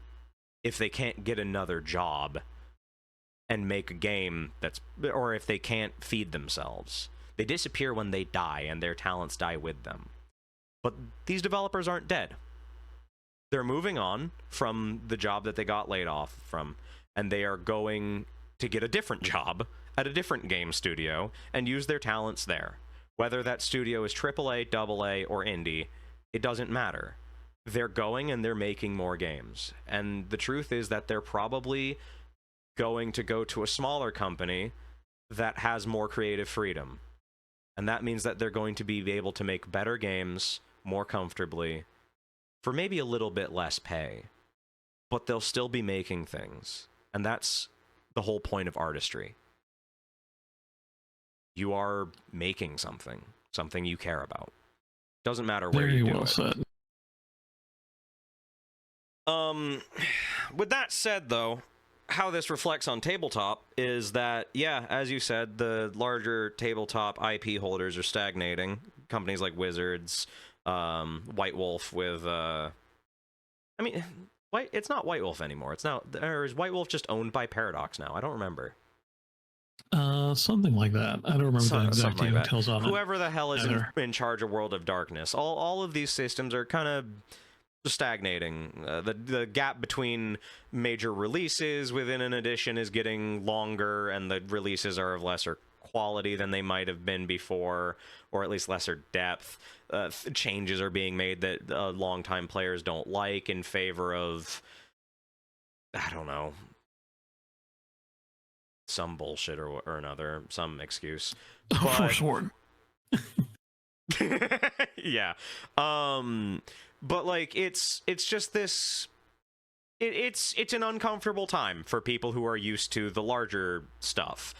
if they can't get another job and make a game or if they can't feed themselves. They disappear when they die and their talents die with them. But these developers aren't dead. They're moving on from the job that they got laid off from, and they are going to get a different job at a different game studio and use their talents there. Whether that studio is AAA, AA, or indie, it doesn't matter. They're going and they're making more games. And the truth is that they're probably going to go to a smaller company that has more creative freedom. And that means that they're going to be able to make better games more comfortably for maybe a little bit less pay. But they'll still be making things. And that's the whole point of artistry. You are making something you care about. Doesn't matter where you do it. Said. With that said, though, how this reflects on tabletop is that, yeah, as you said, the larger tabletop IP holders are stagnating. Companies like Wizards, White Wolf with, it's not White Wolf anymore. It's now, or is White Wolf just owned by Paradox now? I don't remember. Something like that. I don't remember the exact details on it. Whoever the hell is in charge of World of Darkness. All of these systems are kind of stagnating. The gap between major releases within an edition is getting longer, and the releases are of lesser quality than they might have been before, or at least lesser depth. Changes are being made that longtime players don't like in favor of, I don't know, some bullshit or another, some excuse. Forsworn. Yeah. But like it's just this it's an uncomfortable time for people who are used to the larger stuff.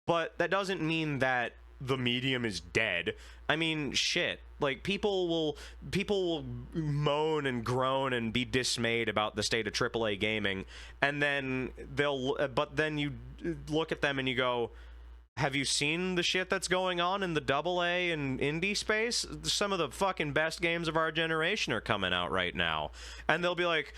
But that doesn't mean that the medium is dead. I mean, shit. Like people will moan and groan and be dismayed about the state of AAA gaming, and then but then you look at them and you go, have you seen the shit that's going on in the AA and indie space? Some of the fucking best games of our generation are coming out right now. And they'll be like,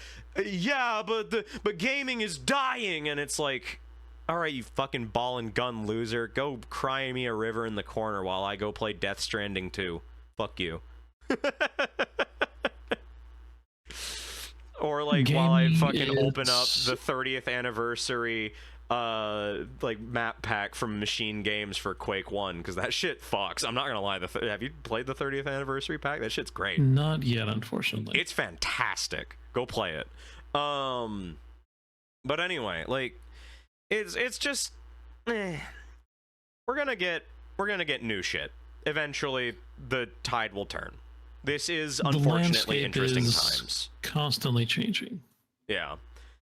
yeah, but gaming is dying. And it's like, all right, you fucking ball and gun loser. Go cry me a river in the corner while I go play Death Stranding 2. Fuck you. Or like while I fucking open up the 30th anniversary like map pack from Machine Games for Quake 1, because that shit fucks. I'm not gonna lie, have you played the 30th anniversary pack? That shit's great. Not yet, unfortunately. It's fantastic. Go play it. But anyway, like it's just we're gonna get new shit. Eventually the tide will turn. This is unfortunately interesting times. Constantly changing. Yeah.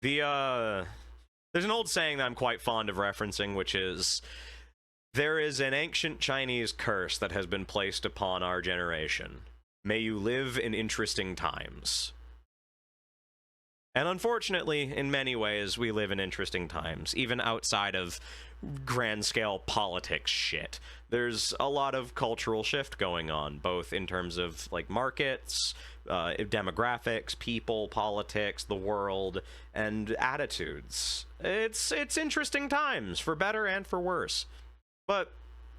There's an old saying that I'm quite fond of referencing, which is, there is an ancient Chinese curse that has been placed upon our generation. May you live in interesting times. And unfortunately, in many ways, we live in interesting times, even outside of grand-scale politics shit. There's a lot of cultural shift going on, both in terms of like markets, demographics, people, politics, the world, and attitudes. It's interesting times, for better and for worse. But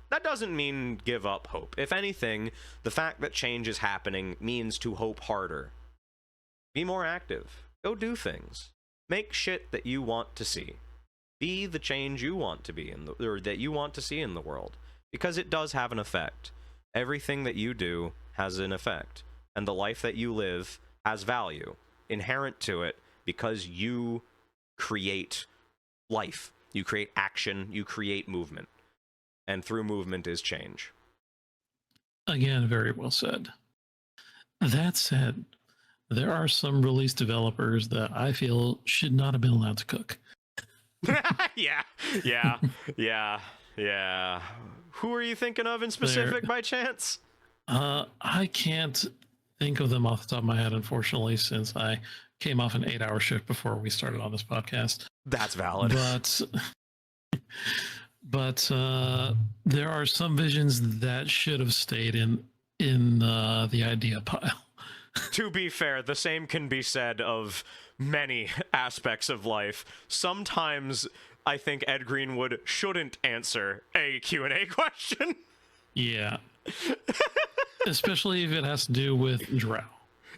that doesn't mean give up hope. If anything, the fact that change is happening means to hope harder. Be more active. Go do things. Make shit that you want to see. Be the change you want to be or that you want to see in the world, because it does have an effect. Everything that you do has an effect, and the life that you live has value inherent to it, because you create life, you create action, you create movement, and through movement is change. Again, very well said. That said, there are some release developers that I feel should not have been allowed to cook. Yeah. Who are you thinking of in specific, by chance? I can't think of them off the top of my head, unfortunately, since I came off an 8-hour shift before we started on this podcast. That's valid. But there are some visions that should have stayed in the idea pile. To be fair, the same can be said of many aspects of life. Sometimes I think Ed Greenwood shouldn't answer a Q&A question. Yeah. Especially if it has to do with drow.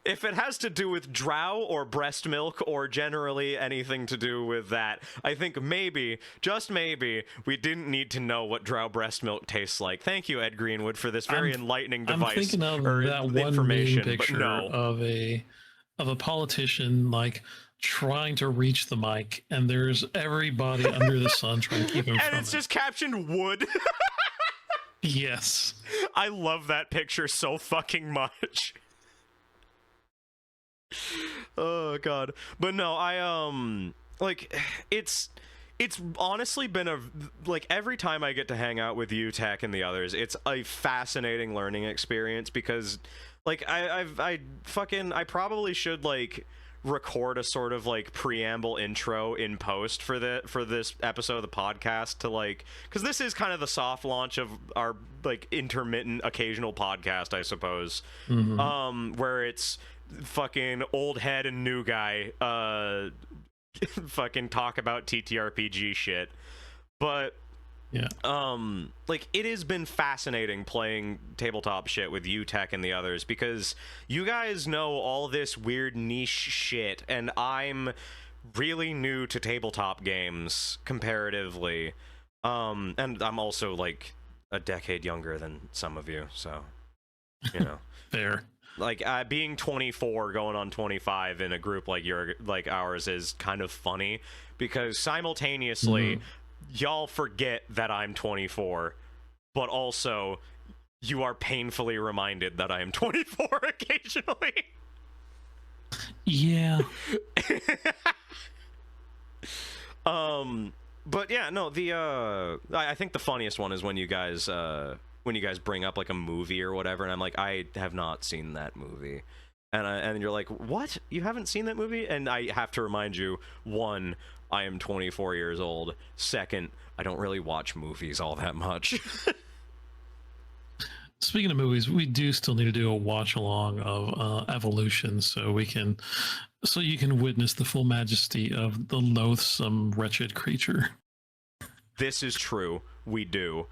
If it has to do with drow or breast milk or generally anything to do with that, I think maybe, just maybe, we didn't need to know what drow breast milk tastes like. Thank you, Ed Greenwood, for this very enlightening device. I'm thinking of that one meme picture of a politician like trying to reach the mic, and there's everybody under the sun trying to keep him from it. And it's just captioned wood. Yes. I love that picture so fucking much. Oh god. But no, I like it's honestly been like every time I get to hang out with you, Tech, and the others, it's a fascinating learning experience, because like I probably should like record a sort of like preamble intro in post for this episode of the podcast, to like, because this is kind of the soft launch of our like intermittent occasional podcast, I suppose. Mm-hmm. Where it's fucking old head and new guy fucking talk about TTRPG shit. But yeah, like it has been fascinating playing tabletop shit with you, Tech, and the others, because you guys know all this weird niche shit, and I'm really new to tabletop games comparatively. And I'm also like a decade younger than some of you, so you know. Fair. Like being 24 going on 25 in a group like ours is kind of funny, because simultaneously y'all forget that I'm 24, but also you are painfully reminded that I am 24 occasionally. Yeah. But yeah, no, I think the funniest one is when you guys bring up like a movie or whatever, and I'm like, I have not seen that movie, and you're like, what? You haven't seen that movie? And I have to remind you, one, I am 24 years old. Second, I don't really watch movies all that much. Speaking of movies, we do still need to do a watch along of Evolution, so you can witness the full majesty of the loathsome, wretched creature. This is true. We do.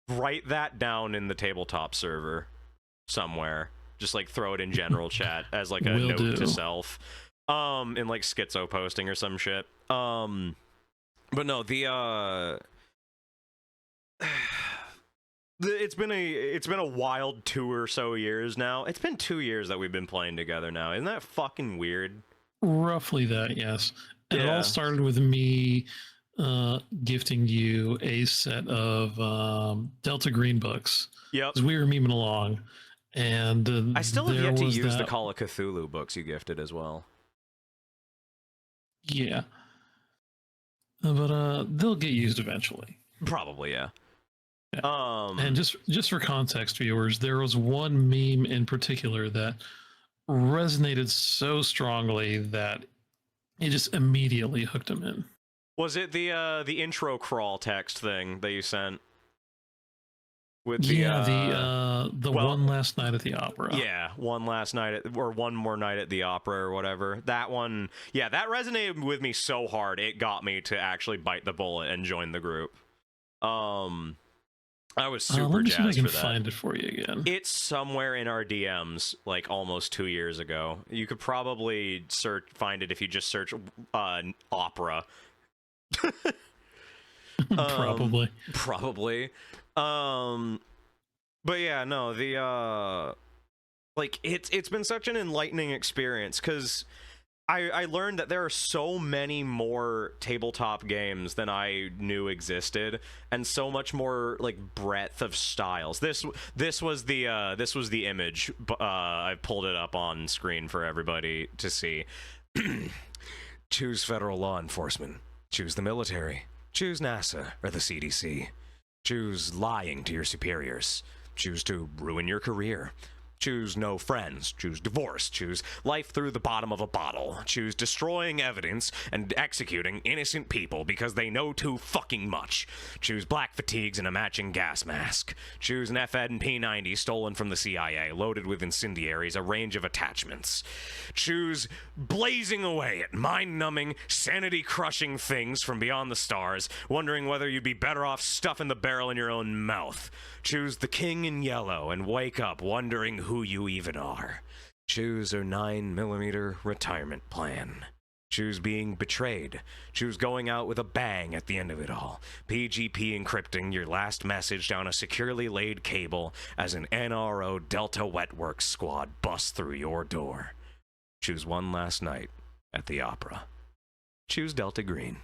Write that down in the tabletop server somewhere. Just like throw it in general chat as like a note to self. In like schizo posting or some shit. But no, it's been a wild 2 or so years now. It's been 2 years that we've been playing together now. Isn't that fucking weird? Roughly that, yes. And it all started with me gifting you a set of Delta Green books. Yep. As we were memeing along. And I still have yet to use the Call of Cthulhu books you gifted as well. Yeah. But they'll get used eventually. Probably, yeah. And just for context, viewers, there was one meme in particular that resonated so strongly that it just immediately hooked him in. Was it the intro crawl text thing that you sent? With the one last night at the opera. Yeah, one last night or one more night at the opera or whatever. That one, yeah, that resonated with me so hard it got me to actually bite the bullet and join the group. I was super jazzed for that. Let me see if I can find it for you again. It's somewhere in our DMs, like almost 2 years ago. You could probably find it if you just search opera. Probably. But yeah, no, like it's been such an enlightening experience because I learned that there are so many more tabletop games than I knew existed, and so much more like breadth of styles. This was the image. I pulled it up on screen for everybody to see. Choose federal law enforcement. Choose the military. Choose NASA or the CDC. Choose lying to your superiors. Choose to ruin your career. Choose no friends. Choose divorce. Choose life through the bottom of a bottle. Choose destroying evidence and executing innocent people because they know too fucking much. Choose black fatigues and a matching gas mask. Choose an FN-P90 stolen from the CIA, loaded with incendiaries, a range of attachments. Choose blazing away at mind-numbing, sanity-crushing things from beyond the stars, wondering whether you'd be better off stuffing the barrel in your own mouth. Choose the king in yellow and wake up wondering who you even are. Choose a 9mm retirement plan. Choose being betrayed. Choose going out with a bang at the end of it all. PGP encrypting your last message down a securely laid cable as an NRO Delta Wetworks squad busts through your door. Choose one last night at the opera. Choose Delta Green.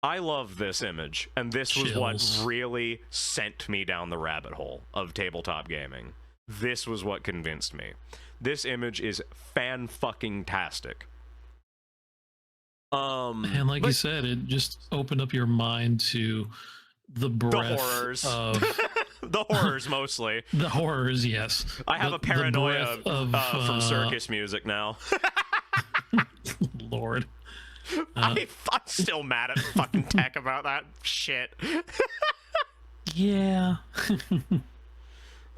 I love this image, and this was what really sent me down the rabbit hole of tabletop gaming. This was what convinced me. This image is fan-fucking-tastic. And like you said, it just opened up your mind to the breadth of... The horrors, mostly. The horrors, yes. I have a paranoia from circus music now. Lord. I'm still mad at fucking tech about that shit. Yeah.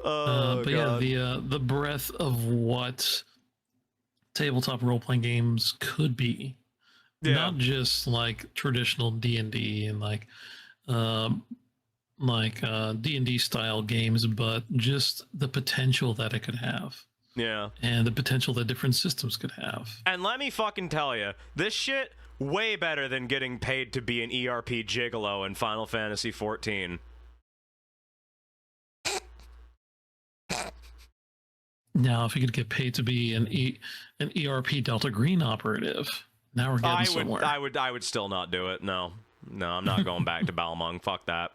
But God. Yeah, the breadth of what tabletop role-playing games could be. Yeah. Not just like traditional D&D and like D&D style games, but just the potential that it could have. Yeah. And the potential that different systems could have. And let me fucking tell you, this shit way better than getting paid to be an ERP gigolo in Final Fantasy XIV. Now, if you could get paid to be an ERP Delta Green operative, now we're getting somewhere. I would still not do it. No, I'm not going back to Balmung. Fuck that.